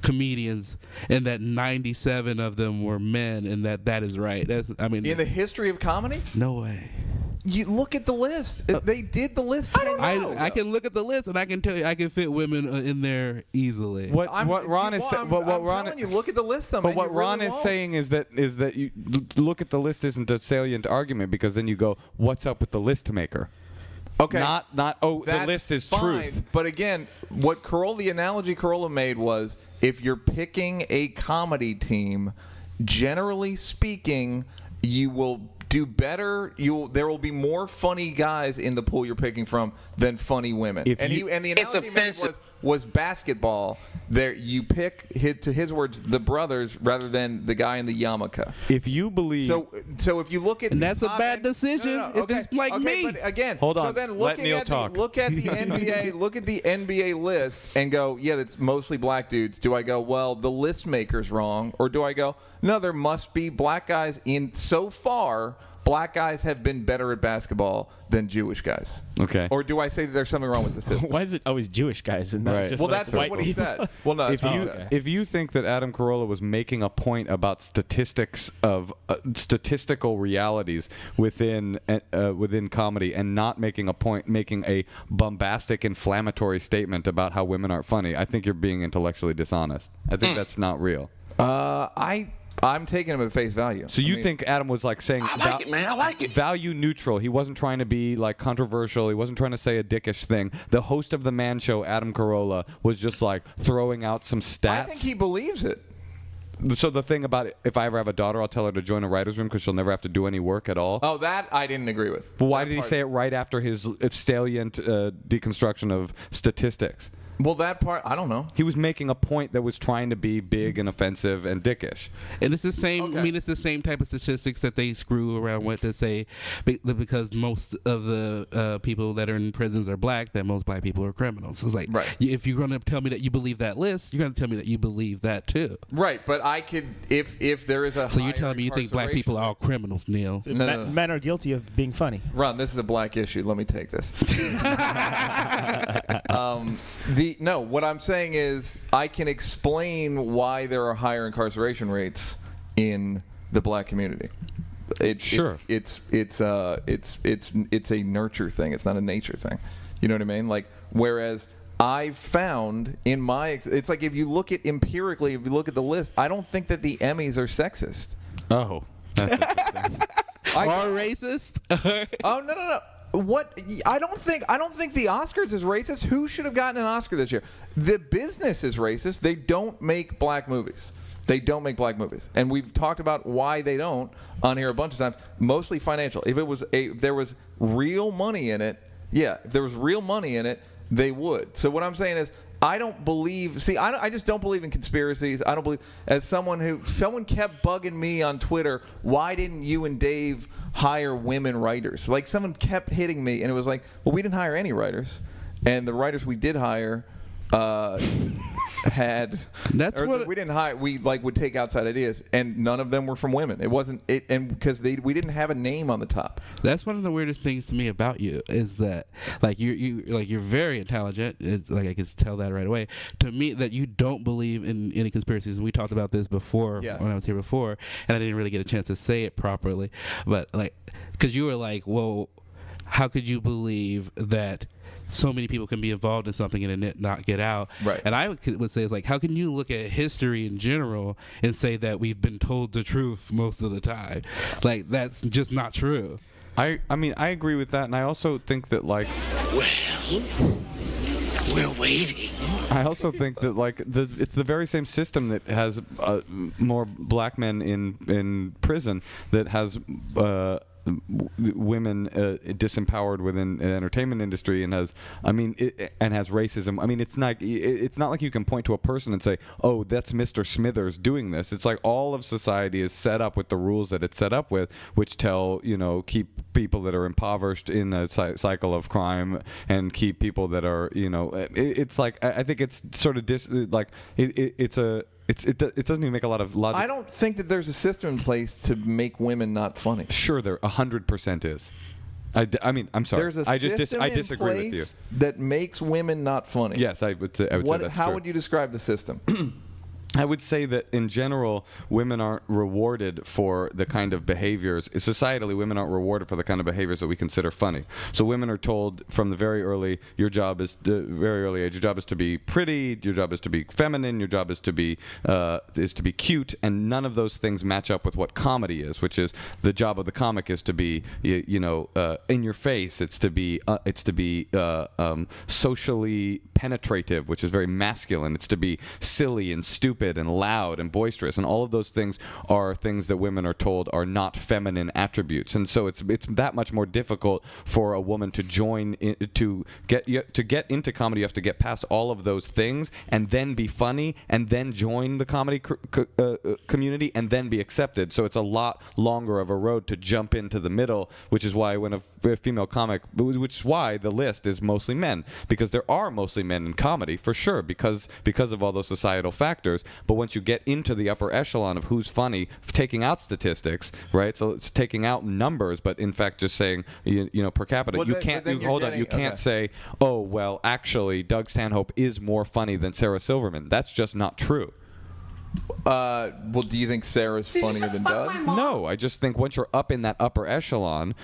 comedians and that 97 of them were men, and that is right. In the history of comedy? No way. you look at the list. They did the list. I can look at the list and I can tell you I can fit women in there easily. What Ron is saying, but what Ron, telling you, look at the list. Though, but man, what Ron is saying is that you look at the list isn't a salient argument, because then you go, what's up with the list maker? Okay. Not the list is fine, truth. But again, the analogy Carolla made was, if you're picking a comedy team, generally speaking, you will do better. There will be more funny guys in the pool you're picking from than funny women. The analogy he made was basketball. There, you pick, to his words, the brothers rather than the guy in the yarmulke. If you believe, so if you look at, and that's a bad decision. If it's like me. But again, hold on. So then Let Neal talk. Look at the NBA. Look at the NBA list and go, yeah, that's mostly black dudes. Do I go, well, the list maker's wrong, or do I go, no, there must be black guys in so far. Black guys have been better at basketball than Jewish guys. Okay. Or do I say that there's something wrong with the system? Why is it always Jewish guys? And right. just well, like that's white what he said. Well, no, if you think that Adam Carolla was making a point about statistics of statistical realities within comedy, and not making a bombastic, inflammatory statement about how women aren't funny, I think you're being intellectually dishonest. I think that's not real. I'm taking him at face value. So you think Adam was like saying, I like it, man. I like it. Value neutral. He wasn't trying to be like controversial. He wasn't trying to say a dickish thing. The host of the Man Show, Adam Carolla, was just like throwing out some stats. I think he believes it. So the thing about it, if I ever have a daughter, I'll tell her to join a writer's room because she'll never have to do any work at all. Oh, that I didn't agree with. But why did he say it right after his salient deconstruction of statistics? Well, that part, I don't know. He was making a point that was trying to be big and offensive and dickish. And it's the same. Okay. I mean, it's the same type of statistics that they screw around with to say because most of the people that are in prisons are black, that most black people are criminals. It's like, right. If you're going to tell me that you believe that list, you're going to tell me that you believe that too. Right, but I could, if there is a. So you're telling me you think black people are all criminals, Neal? No. Men are guilty of being funny. Ron, this is a black issue. Let me take this. What I'm saying is I can explain why there are higher incarceration rates in the black community. Sure. It's a nurture thing. It's not a nature thing. You know what I mean? Like, whereas I've found in it's like if you look at empirically, if you look at the list, I don't think that the Emmys are sexist. Oh, that's interesting. Or racist? Oh no. What I don't think the Oscars is racist. Who should have gotten an Oscar this year? The business is racist. They don't make black movies. And we've talked about why they don't on here a bunch of times. Mostly financial. If there was real money in it, if there was real money in it, they would. So what I'm saying is, I don't believe. See, I just don't believe in conspiracies. I don't believe. As someone kept bugging me on Twitter, why didn't you and Dave hire women writers? Like, someone kept hitting me, and it was like, well, we didn't hire any writers, and the writers we did hire had. We didn't hire. We would take outside ideas, and none of them were from women. It wasn't it, and because we didn't have a name on the top. That's one of the weirdest things to me about you is that you're very intelligent. I can tell that right away. To me, that you don't believe in any conspiracies, and we talked about this before when I was here before, and I didn't really get a chance to say it properly, but because you were like, well, how could you believe that so many people can be involved in something and it not get out? Right. And I would say, it's like, how can you look at history in general and say that we've been told the truth most of the time? Like, that's just not true. I mean, I agree with that, and I also think that, like... Well, we're waiting. I also think that, like, it's the very same system that has more black men in prison that has... women disempowered within the entertainment industry and has racism. I mean, it's not like you can point to a person and say, oh, that's Mr. Smithers doing this. It's like all of society is set up with the rules that it's set up with, which keep people that are impoverished in a cycle of crime and keep people that are, it's like, I think it's sort of it doesn't even make a lot of logic. I don't think that there's a system in place to make women not funny. Sure, there 100% is. I mean, I'm sorry. There's a system I disagree in place with you. that makes women not funny. Yes, I would say that's How true. would you describe the system? I would say that in general, women aren't rewarded for the kind of behaviors. Societally, women aren't rewarded for the kind of behaviors that we consider funny. So women are told from the very early age, your job is to be pretty, your job is to be feminine, your job is to be cute, and none of those things match up with what comedy is, which is the job of the comic is to be, in your face. It's to be socially penetrative, which is very masculine. It's to be silly and stupid and loud and boisterous, and all of those things are things that women are told are not feminine attributes, and so it's that much more difficult for a woman to join to get into comedy. You have to get past all of those things and then be funny and then join the comedy community and then be accepted. So it's a lot longer of a road to jump into the middle, which is why when a female comic, which is why the list is mostly men, because there are mostly men in comedy for sure, because of all those societal factors. But once you get into the upper echelon of who's funny, taking out statistics, right? So it's taking out numbers, but in fact just saying, per capita. Well, you can't say, oh, well, actually, Doug Stanhope is more funny than Sarah Silverman. That's just not true. Well, do you think Sarah's funnier than Doug? No, I just think once you're up in that upper echelon,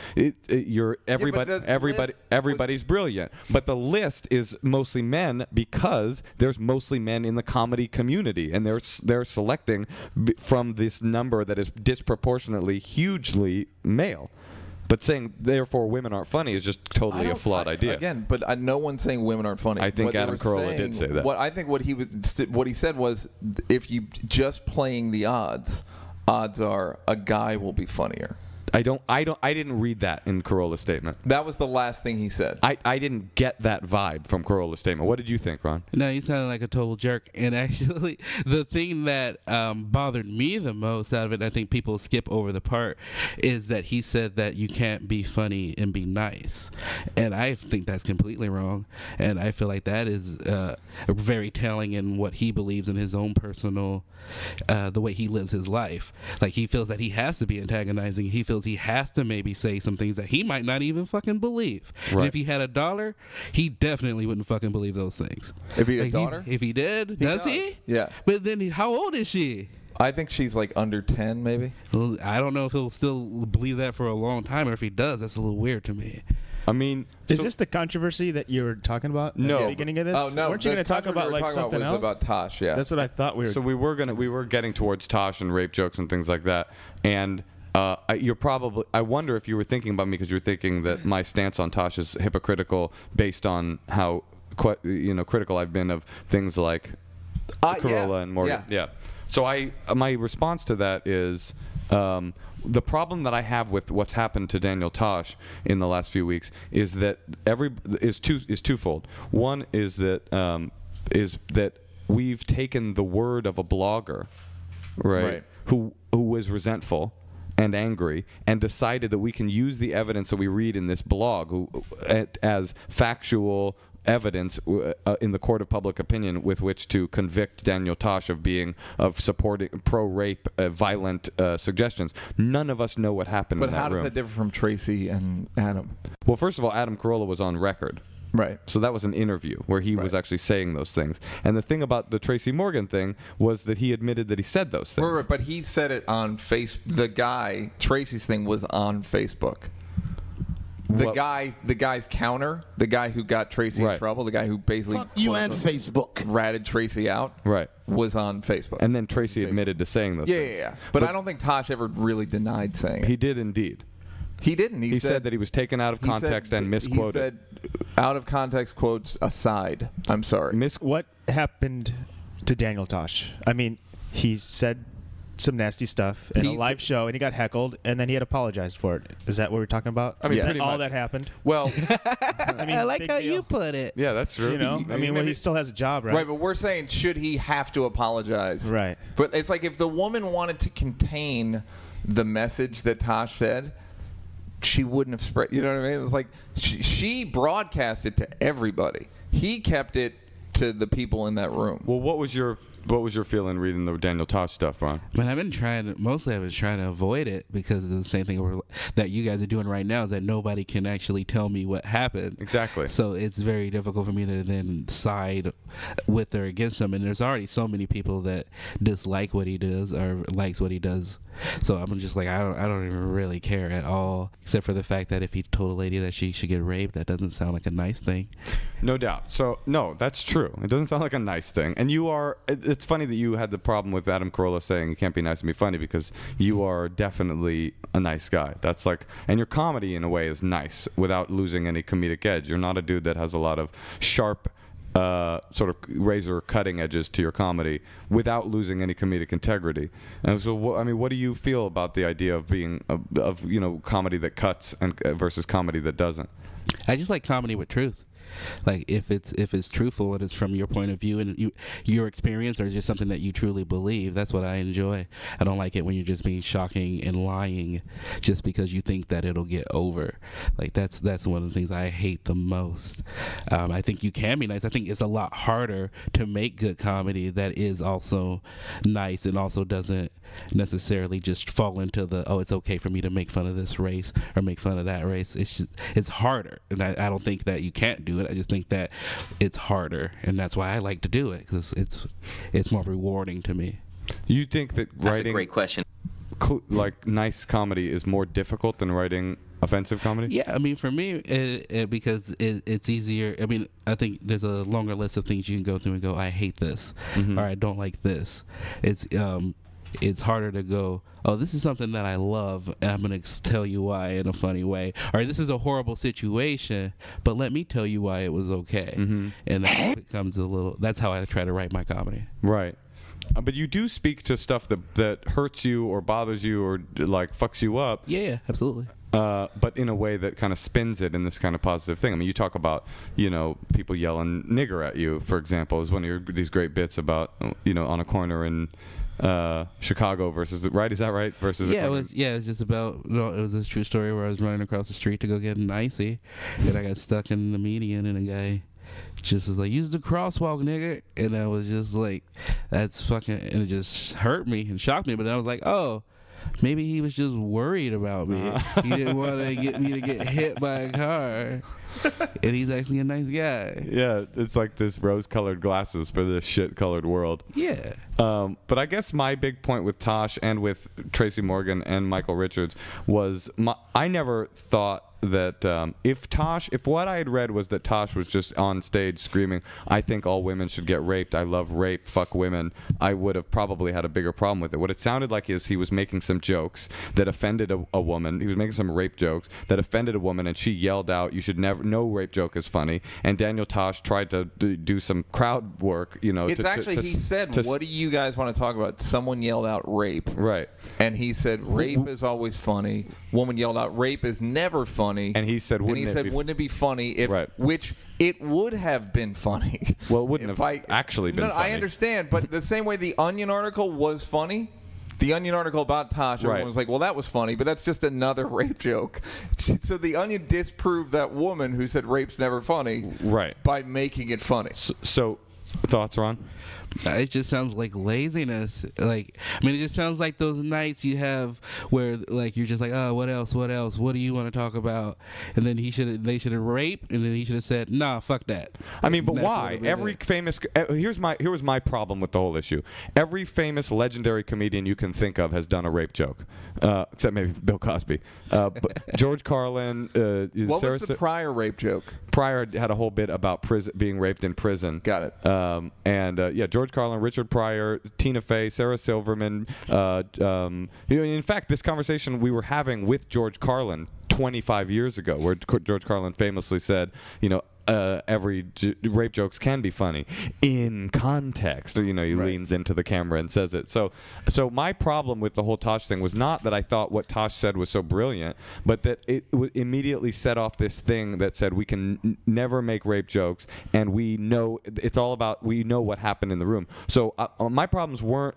everybody's brilliant. But the list is mostly men because there's mostly men in the comedy community, and they're selecting from this number that is disproportionately hugely male. But saying, therefore, women aren't funny is just totally a flawed idea. Again, but no one's saying women aren't funny. I think Adam Carolla did say that. I think what he said was, if you just playing the odds are a guy will be funnier. I didn't read that in Carolla's statement. That was the last thing he said. I didn't get that vibe from Carolla's statement. What did you think, Ron? No, you sounded like a total jerk. And actually, the thing that bothered me the most out of it, and I think people skip over the part, is that he said that you can't be funny and be nice. And I think that's completely wrong. And I feel like that is very telling in what he believes in his own personal, the way he lives his life. Like, he feels that he has to be antagonizing. He feels he has to maybe say some things that he might not even fucking believe. Right. And if he had a daughter, he definitely wouldn't fucking believe those things. If he had a daughter? If he did, does he? Yeah. But then how old is she? I think she's like under 10, maybe. Well, I don't know if he'll still believe that for a long time, or if he does, that's a little weird to me. I mean, is this the controversy that you were talking about at the beginning of this? Oh no, weren't you going to talk about like something else? About Tosh, yeah. That's what I thought we were. So we were getting towards Tosh and rape jokes and things like that, and you're probably. I wonder if you were thinking about me because you were thinking that my stance on Tosh is hypocritical based on how critical I've been of things like Carolla and Morgan. Yeah. So my response to that is. The problem that I have with what's happened to Daniel Tosh in the last few weeks is that is twofold. One is that we've taken the word of a blogger, right. who was resentful and angry, and decided that we can use the evidence that we read in this blog as factual evidence in the court of public opinion with which to convict Daniel Tosh of supporting pro-rape violent suggestions. None of us know what happened in that room. But how does that differ from Tracy and Adam? Well, first of all, Adam Carolla was on record. Right. So that was an interview where he was actually saying those things. And the thing about the Tracy Morgan thing was that he admitted that he said those things. Right, but he said it on Facebook. Tracy's thing was on Facebook. The guy's counter, the guy who got Tracy in trouble, the guy who basically fuck you and Facebook ratted Tracy out, was on Facebook. And then Tracy admitted to saying those things. Yeah. But I don't think Tosh ever really denied saying it. He did indeed. He didn't. He said that he was taken out of context and misquoted. He said, out of context quotes aside, I'm sorry. What happened to Daniel Tosh? I mean, he said some nasty stuff in a live show, and he got heckled, and then he had apologized for it. Is that what we're talking about? I mean, is pretty that all much. that happened? Well, I like how you put it. Yeah, that's true. I mean, he still has a job, right? Right, but we're saying, should he have to apologize? Right. But it's like if the woman wanted to contain the message that Tosh said, she wouldn't have spread. You know what I mean? It's like she broadcast it to everybody. He kept it to the people in that room. Well, what was your what was your feeling reading the Daniel Tosh stuff, Ron? But I've been trying to avoid it because the same thing that you guys are doing right now is that nobody can actually tell me what happened. Exactly. So it's very difficult for me to then side with or against him. And there's already so many people that dislike what he does or likes what he does. So I'm just like, I don't even really care at all, except for the fact that if he told a lady that she should get raped, that doesn't sound like a nice thing. No doubt. So, no, that's true. It doesn't sound like a nice thing. And you are, it's funny that you had the problem with Adam Carolla saying you can't be nice and be funny, because you are definitely a nice guy. That's like, and your comedy in a way is nice without losing any comedic edge. You're not a dude that has a lot of sharp, sort of razor cutting edges to your comedy without losing any comedic integrity. And so, what do you feel about the idea of being, comedy that cuts and versus comedy that doesn't? I just like comedy with truth. Like if it's truthful and it's from your point of view and your experience, or just something that you truly believe, that's what I enjoy. I don't like it when you're just being shocking and lying just because you think that it'll get over. Like that's one of the things I hate the most. I think you can be nice. I think it's a lot harder to make good comedy that is also nice and also doesn't necessarily just fall into the, it's okay for me to make fun of this race or make fun of that race. It's harder, and I don't think that you can't do it. I just think that it's harder, and that's why I like to do it, because it's more rewarding to me. You think that That's writing a great question. Like nice comedy is more difficult than writing offensive comedy? Yeah, I mean, for me, because it's easier. I mean, I think there's a longer list of things you can go through and go, I hate this, or I don't like this. It's harder to go, this is something that I love, and I'm going to tell you why in a funny way. Or this is a horrible situation, but let me tell you why it was okay. And that becomes that's how I try to write my comedy. Right. But you do speak to stuff that hurts you or bothers you or like fucks you up. Yeah, absolutely. But in a way that kind of spins it in this kind of positive thing. I mean, you talk about, people yelling nigger at you, for example, is one of these great bits about, on a corner in Chicago versus, right? Is that right? Versus it was just about, it was this true story where I was running across the street to go get an icy, and I got stuck in the median, and a guy just was like, use the crosswalk, nigga. And I was just like, that's fucking, and it just hurt me and shocked me. But then I was like, maybe he was just worried about me. He didn't want to get me to get hit by a car. And he's actually a nice guy. Yeah, it's like this rose-colored glasses for this shit-colored world. Yeah. But I guess my big point with Tosh and with Tracy Morgan and Michael Richards was I never thought that if what I had read was that Tosh was just on stage screaming, I think all women should get raped, I love rape, fuck women, I would have probably had a bigger problem with it. What it sounded like is he was making some jokes that offended a woman. He was making some rape jokes that offended a woman, and she yelled out, you should never, no rape joke is funny. And Daniel Tosh tried to do some crowd work, It's actually, he said, what do you guys want to talk about? Someone yelled out rape. Right. And he said, rape is always funny. Woman yelled out, rape is never funny. And he said, wouldn't it be funny if, which it would have been funny. Well, it wouldn't have actually been funny. I understand, but the same way the Onion article was funny, the Onion article about Tosh, everyone was like, well, that was funny, but that's just another rape joke. So the Onion disproved that woman who said rape's never funny by making it funny. So thoughts, Ron? It just sounds like laziness. It just sounds like those nights you have where, like, you're just like, what else? What do you want to talk about? And then they should have raped, and then he should have said, nah, fuck that. I mean, but why? Every famous, here was my problem with the whole issue. Every famous legendary comedian you can think of has done a rape joke, except maybe Bill Cosby. But George Carlin. What was the Pryor rape joke? Pryor had a whole bit about being raped in prison. Got it. George Carlin, Richard Pryor, Tina Fey, Sarah Silverman. In fact, this conversation we were having with George Carlin 25 years ago, where George Carlin famously said, every rape jokes can be funny in context. He leans into the camera and says it. So my problem with the whole Tosh thing was not that I thought what Tosh said was so brilliant, but that it immediately set off this thing that said we can never make rape jokes, and we know it's all about, we know what happened in the room. So my problems weren't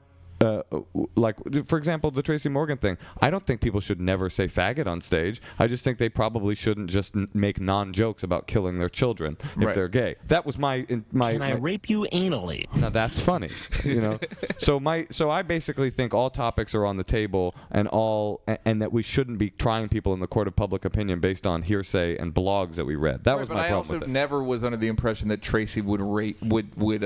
like, for example, the Tracy Morgan thing. I don't think people should never say faggot on stage. I just think they probably shouldn't just make non-jokes about killing their children if they're gay. That was my. Can I rape you anally? Now that's funny, you know. So I basically think all topics are on the table, and that we shouldn't be trying people in the court of public opinion based on hearsay and blogs that we read. That was my problem with it. But I also never was under the impression that Tracy would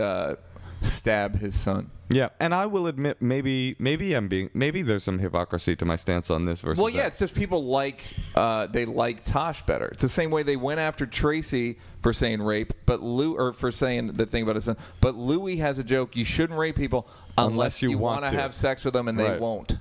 stab his son. Yeah, and I will admit, maybe there's some hypocrisy to my stance on this versus. Well, yeah, it's just people they like Tosh better. It's the same way they went after Tracy for saying rape, or for saying the thing about his son. But Louis has a joke: you shouldn't rape people unless you want to have sex with them, and they won't.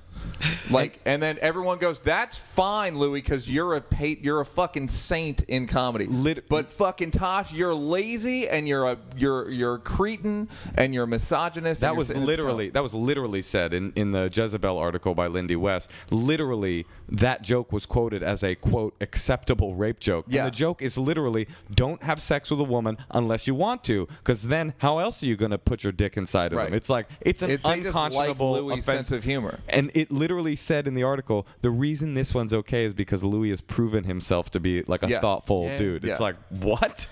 And then everyone goes, "That's fine, Louis, because you're a fucking saint in comedy." But fucking Tosh, you're lazy and you're a cretin and you're a misogynist. That was literally said in the Jezebel article by Lindy West. Literally, that joke was quoted as a quote acceptable rape joke. Yeah. And the joke is literally, don't have sex with a woman unless you want to, because then how else are you going to put your dick inside of them? It's like it's an unconscionable like Louis' sense of humor. And it literally said in the article, the reason this one's okay is because Louis has proven himself to be like a thoughtful dude. It's like, what?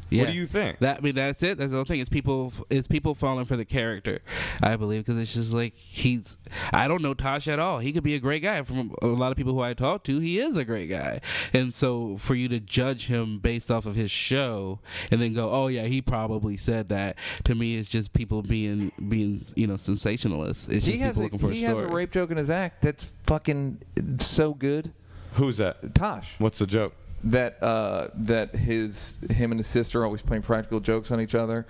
Yeah. What do you think? That's it. That's the whole thing. It's people falling for the character, I believe, because it's just like I don't know Tosh at all. He could be a great guy. From a lot of people who I talk to, he is a great guy. And so for you to judge him based off of his show and then go, oh yeah, he probably said that, to me it's just people being sensationalists. It's just people looking for a story. He has a rape joke in his act that's fucking so good. Who's that? Tosh. What's the joke? That him and his sister are always playing practical jokes on each other,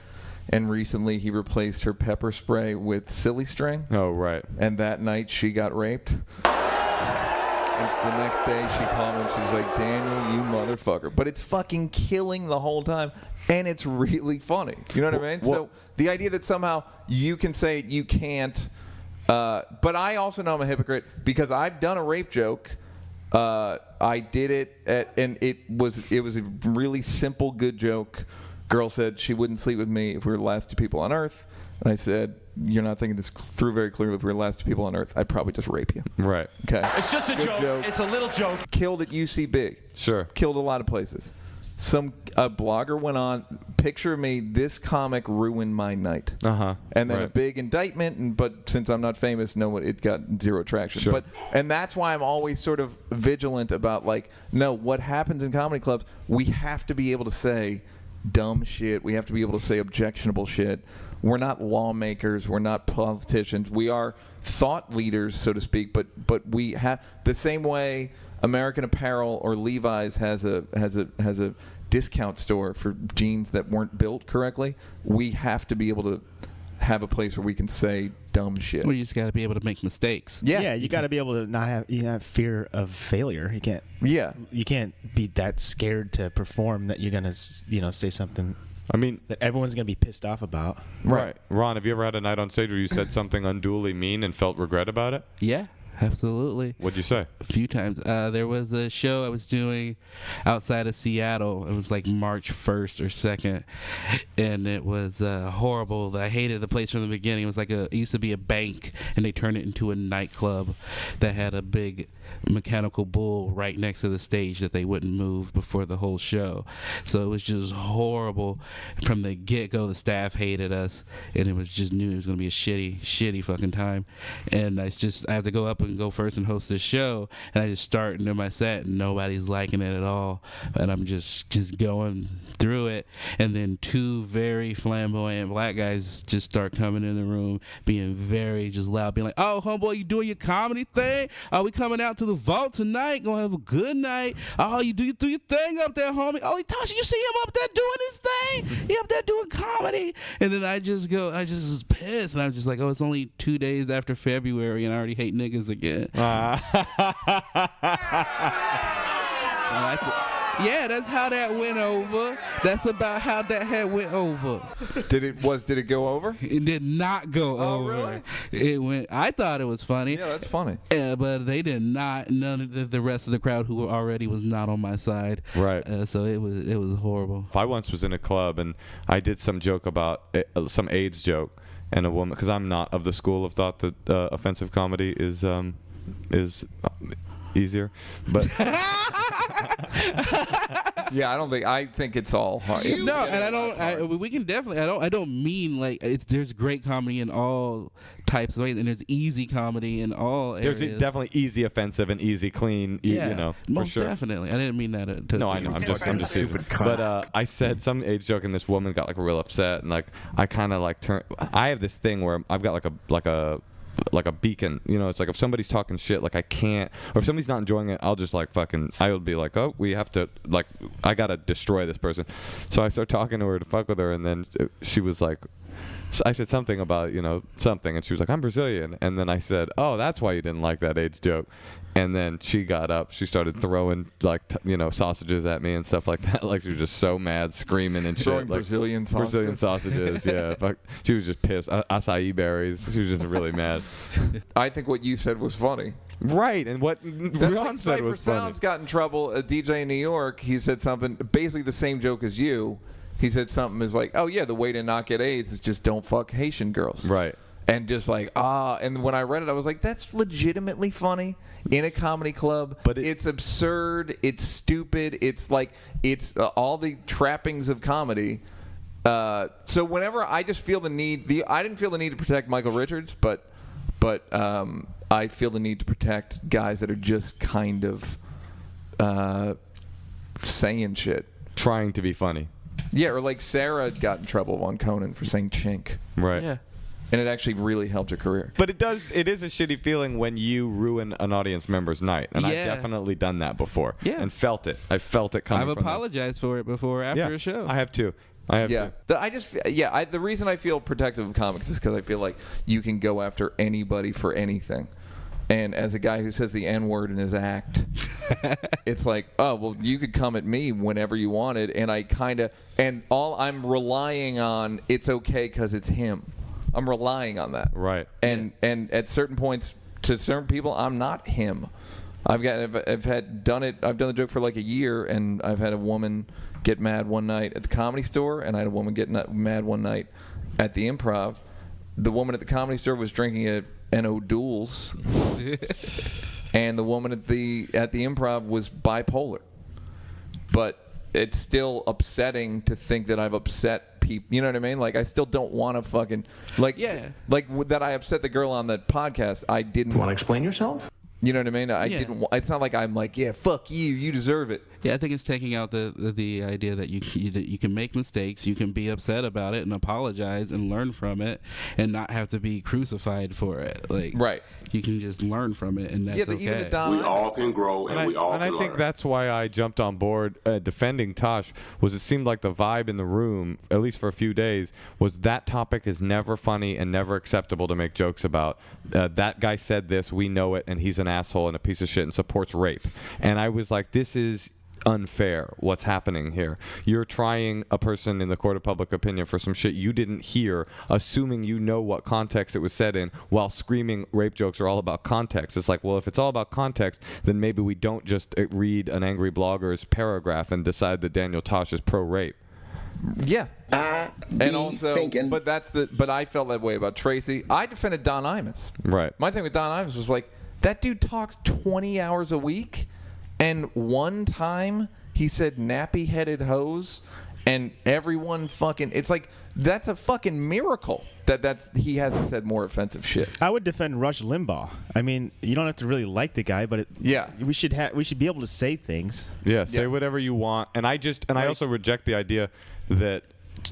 and recently he replaced her pepper spray with silly string. Oh, right. And that night she got raped. And the next day she called me and she was like, "Daniel, you motherfucker." But it's fucking killing the whole time, and it's really funny. You know what I mean? So the idea that somehow you can say you can't, but I also know I'm a hypocrite because I've done a rape joke. I did it, and it was a really simple, good joke. Girl said she wouldn't sleep with me if we were the last two people on Earth, and I said, "You're not thinking this through very clearly. If we were the last two people on Earth, I'd probably just rape you." Right. Okay. It's just a joke. It's a little joke. Killed at UC Big. Sure. Killed a lot of places. A blogger went on, picture of me, this comic ruined my night. And then a big indictment, but since I'm not famous, it got zero traction. Sure. And that's why I'm always sort of vigilant about, no, what happens in comedy clubs, we have to be able to say dumb shit. We have to be able to say objectionable shit. We're not lawmakers. We're not politicians. We are thought leaders, so to speak, but we have the same way American Apparel or Levi's has a discount store for jeans that weren't built correctly. We have to be able to have a place where we can say dumb shit. Well, you just got to be able to make mistakes. Yeah, you got to be able to not have fear of failure. You can't. Yeah, you can't be that scared to perform that you're gonna say something. I mean, that everyone's gonna be pissed off about. Right. Ron, have you ever had a night on stage where you said something unduly mean and felt regret about it? Yeah. Absolutely. What'd you say? A few times. There was a show I was doing outside of Seattle. It was like March 1st or 2nd, and it was horrible. I hated the place from the beginning. It was it used to be a bank, and they turned it into a nightclub that had a big mechanical bull right next to the stage that they wouldn't move before the whole show. So it was just horrible from the get-go. The staff hated us, and it was just knew it was going to be a shitty fucking time. And I have to go up and go first and host this show, and I just start into my set, and nobody's liking it at all, and I'm just going through it, and then two very flamboyant black guys just start coming in the room, being very just loud, being like, "Oh, homeboy, you doing your comedy thing? Are we coming out to the vault tonight? Gonna have a good night? Oh, you do your thing up there, homie. Oh, Tasha, you see him up there doing his thing? He up there doing comedy." And then I just was pissed, and I'm just like, "Oh, it's only 2 days after February, and I already hate niggas again." Yeah, that's how that went over. That's about how that had went over. Did it go over? It did not go over. Really? It went. I thought it was funny. Yeah, that's funny. Yeah, but they did not. None of the rest of the crowd who already was not on my side. Right. So it was horrible. I once was in a club and I did some joke about some AIDS joke. and a woman, because I'm not of the school of thought that offensive comedy is easier, but Yeah, I think it's all hard. No, and we can definitely. I don't mean like there's great comedy in all types of ways, and there's easy comedy in all areas. there's definitely easy offensive and easy clean. You know, most for sure. definitely. I didn't mean that. To No, I know. I'm just teasing. But I said some age joke, and this woman got like real upset, and like I kind of like turn. I have this thing where I've got like a beacon, you know. It's like if somebody's talking shit, like I can't, or if somebody's not enjoying it, I'll just like I would be like, oh, we have to, like, I gotta destroy this person. So I start talking to her to fuck with her, and then she was like, I said something about, you know, something, and she was like, I'm Brazilian, and then I said, oh, that's why you didn't like that AIDS joke. And then she got up, she started throwing like sausages at me and stuff like that. Like she was just so mad, screaming and shit. Throwing like Brazilian sausages. Yeah. Fuck. She was just pissed. Acai berries. She was just really mad. I think what you said was funny. Right, and what Ron said was funny. Sounds got in trouble. A DJ in New York, he said something basically the same joke as you. He said something is like, oh yeah, the way to not get AIDS is just don't fuck Haitian girls. Right. And just like, and when I read it, I was like, that's legitimately funny in a comedy club. But it's absurd. It's stupid. It's like, it's all the trappings of comedy. So whenever I just feel the need, I didn't feel the need to protect Michael Richards, but I feel the need to protect guys that are just kind of saying shit. Trying to be funny. Yeah, or like Sarah got in trouble on Conan for saying chink. Right. Yeah. And it actually really helped her career. But it is a shitty feeling when you ruin an audience member's night. And I've definitely done that before. Yeah. And felt it. I felt it coming I've from apologized for it before after a show. I have too. The reason I feel protective of comics is because I feel like you can go after anybody for anything. And as a guy who says the N-word in his act, it's like, oh, well, you could come at me whenever you wanted. And all I'm relying on, it's okay because it's him. I'm relying on that. Right. And at certain points, to certain people, I'm not him. I've done the joke for like a year, and I've had a woman get mad one night at the Comedy Store, and I had a woman get mad one night at the Improv. The woman at the Comedy Store was drinking an O'Doul's, and the woman at the Improv was bipolar. But it's still upsetting to think that I've upset people. You know what I mean? Like, I still don't want to fucking like that. I upset the girl on the podcast. I didn't want to explain yourself. You know what I mean? I didn't. It's not like I'm like, yeah, fuck you. You deserve it. Yeah, I think it's taking out the idea that you can make mistakes, you can be upset about it and apologize and learn from it, and not have to be crucified for it. Like, right. You can just learn from it, and that's okay. We all can grow, and we all can learn. And I think that's why I jumped on board defending Tosh. Was it seemed like the vibe in the room, at least for a few days, was that topic is never funny and never acceptable to make jokes about. That guy said this, we know it, and he's an asshole and a piece of shit and supports rape. And I was like, this is unfair what's happening here. You're trying a person in the court of public opinion for some shit you didn't hear, assuming you know what context it was said in, while screaming rape jokes are all about context. It's like, well, if it's all about context, then maybe we don't just read an angry blogger's paragraph and decide that Daniel Tosh is pro-rape. Yeah. And also, but I felt that way about Tracy. I defended Don Imus. Right. My thing with Don Imus was like, that dude talks 20 hours a week, and one time he said nappy-headed hose, and everyone fucking, it's like, that's a fucking miracle that he hasn't said more offensive shit. I would defend Rush Limbaugh. I mean, you don't have to really like the guy, but we should be able to say things. Yeah, say whatever you want. And I also reject the idea that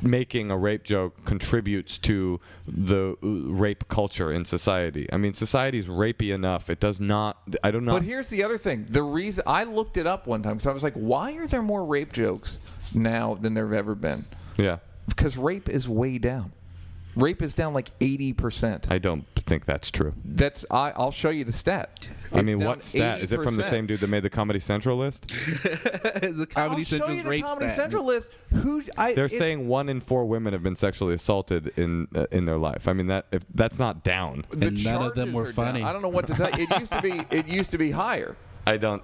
making a rape joke contributes to the rape culture in society. I mean, society is rapey enough. It does not. I don't know. But here's the other thing. The reason I looked it up one time, because I was like, why are there more rape jokes now than there have ever been? Yeah. Because rape is way down. Rape is down like 80%. I don't think that's true. I'll show you the stat. I mean, what stat? 80%. Is it from the same dude that made the Comedy Central list? The Comedy Central's rape Comedy stat. Central list. They're saying 1 in 4 women have been sexually assaulted in their life. I mean, that's not down. And none of them were funny. Down. I don't know what to tell you. It used to be higher. I don't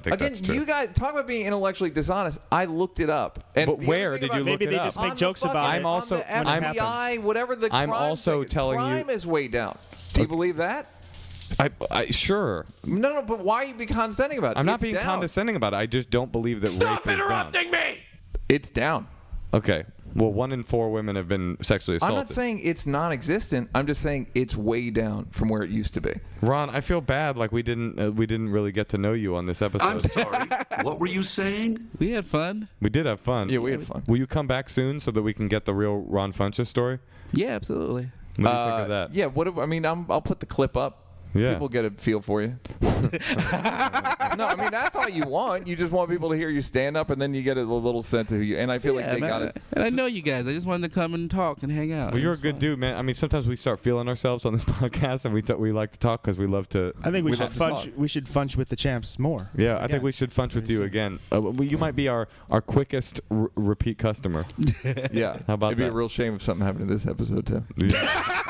think Again, that's true. you guys talk about being intellectually dishonest. I looked it up. And But where did you look maybe it they up? just make jokes about it. I'm also on the FBI, whatever the I'm crime also thing, telling you- crime is way down. Do you believe that? I sure. No, but why are you being condescending about it? I'm not It's being down. condescending about it. I just don't believe that Stop rape is interrupting down. me! It's down. Okay. Well, 1 in 4 women have been sexually assaulted. I'm not saying it's non-existent. I'm just saying it's way down from where it used to be. Ron, I feel bad. Like we didn't really get to know you on this episode. I'm sorry. What were you saying? We had fun. We did have fun. Yeah, we had fun. Will you come back soon so that we can get the real Ron Funches story? Yeah, absolutely. What do you think of that? Yeah. I'll put the clip up. Yeah. People get a feel for you. No, I mean that's all you want. You just want people to hear you stand up, and then you get a little sense of who you. And I feel like they got it. And I know you guys. I just wanted to come and talk and hang out. Well, you're a good dude, man. I mean, sometimes we start feeling ourselves on this podcast, and we like to talk because we love to. I think we should love to talk. funch. We should funch with the champs more. Yeah, I think we should funch with you again. You might be our quickest repeat customer. Yeah. How about It'd be that? a real shame if something happened in this episode too. Yeah.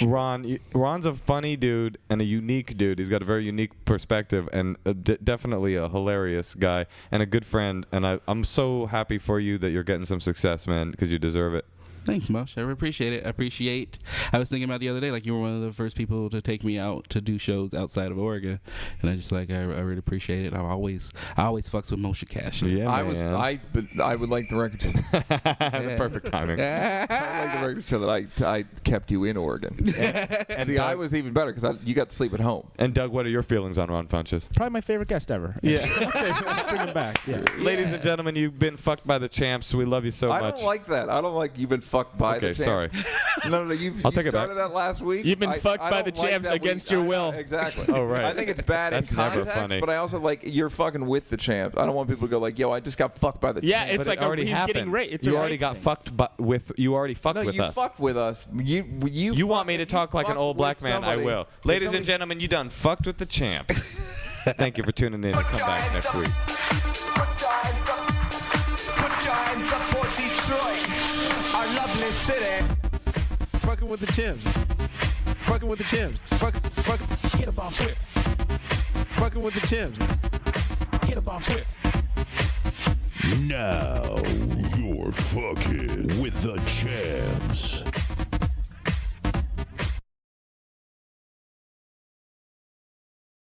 Ron's a funny dude and a unique dude. He's got a very unique perspective and definitely a hilarious guy and a good friend. And I'm so happy for you that you're getting some success, man, because you deserve it. Thanks, Moshe. I appreciate it. I was thinking about the other day, like you were one of the first people to take me out to do shows outside of Oregon, and I just I really appreciate it. I always fucks with Moshe Kasher. Yeah, I would like the record. The perfect timing. I would like the record to show that I kept you in Oregon. And see, I was even better because you got to sleep at home. And Doug, what are your feelings on Ron Funches? Probably my favorite guest ever. Yeah. Let's bring him back. Yeah. Ladies and gentlemen, you've been fucked by the champs. We love you so much. I don't like that. I don't like you've been fucked by the champs. Sorry. No, you take it started back. that last week. You've been I fucked by don't the like champs that against we- your I know, will. Exactly. Oh, right. I think it's bad That's in never context, funny. but I also like you're fucking with the champs. I don't want people to go like, yo, I just got fucked by the champs. Yeah, it's But like it already he's happened. getting raped. It's you a already rape got thing. fucked you already fucked No, with you us. fucked with us. You want me to talk like an fucked old black with man? I somebody. will. If Ladies and somebody- gentlemen, you done fucked with the champs. Thank you for tuning in. Come back next week. Put your hands up for Detroit, our lovely city. Fucking with the Tims. Fucking with the Tims. Get up off it. Fucking with the Tims. Get up off it. Now you're fucking with the champs.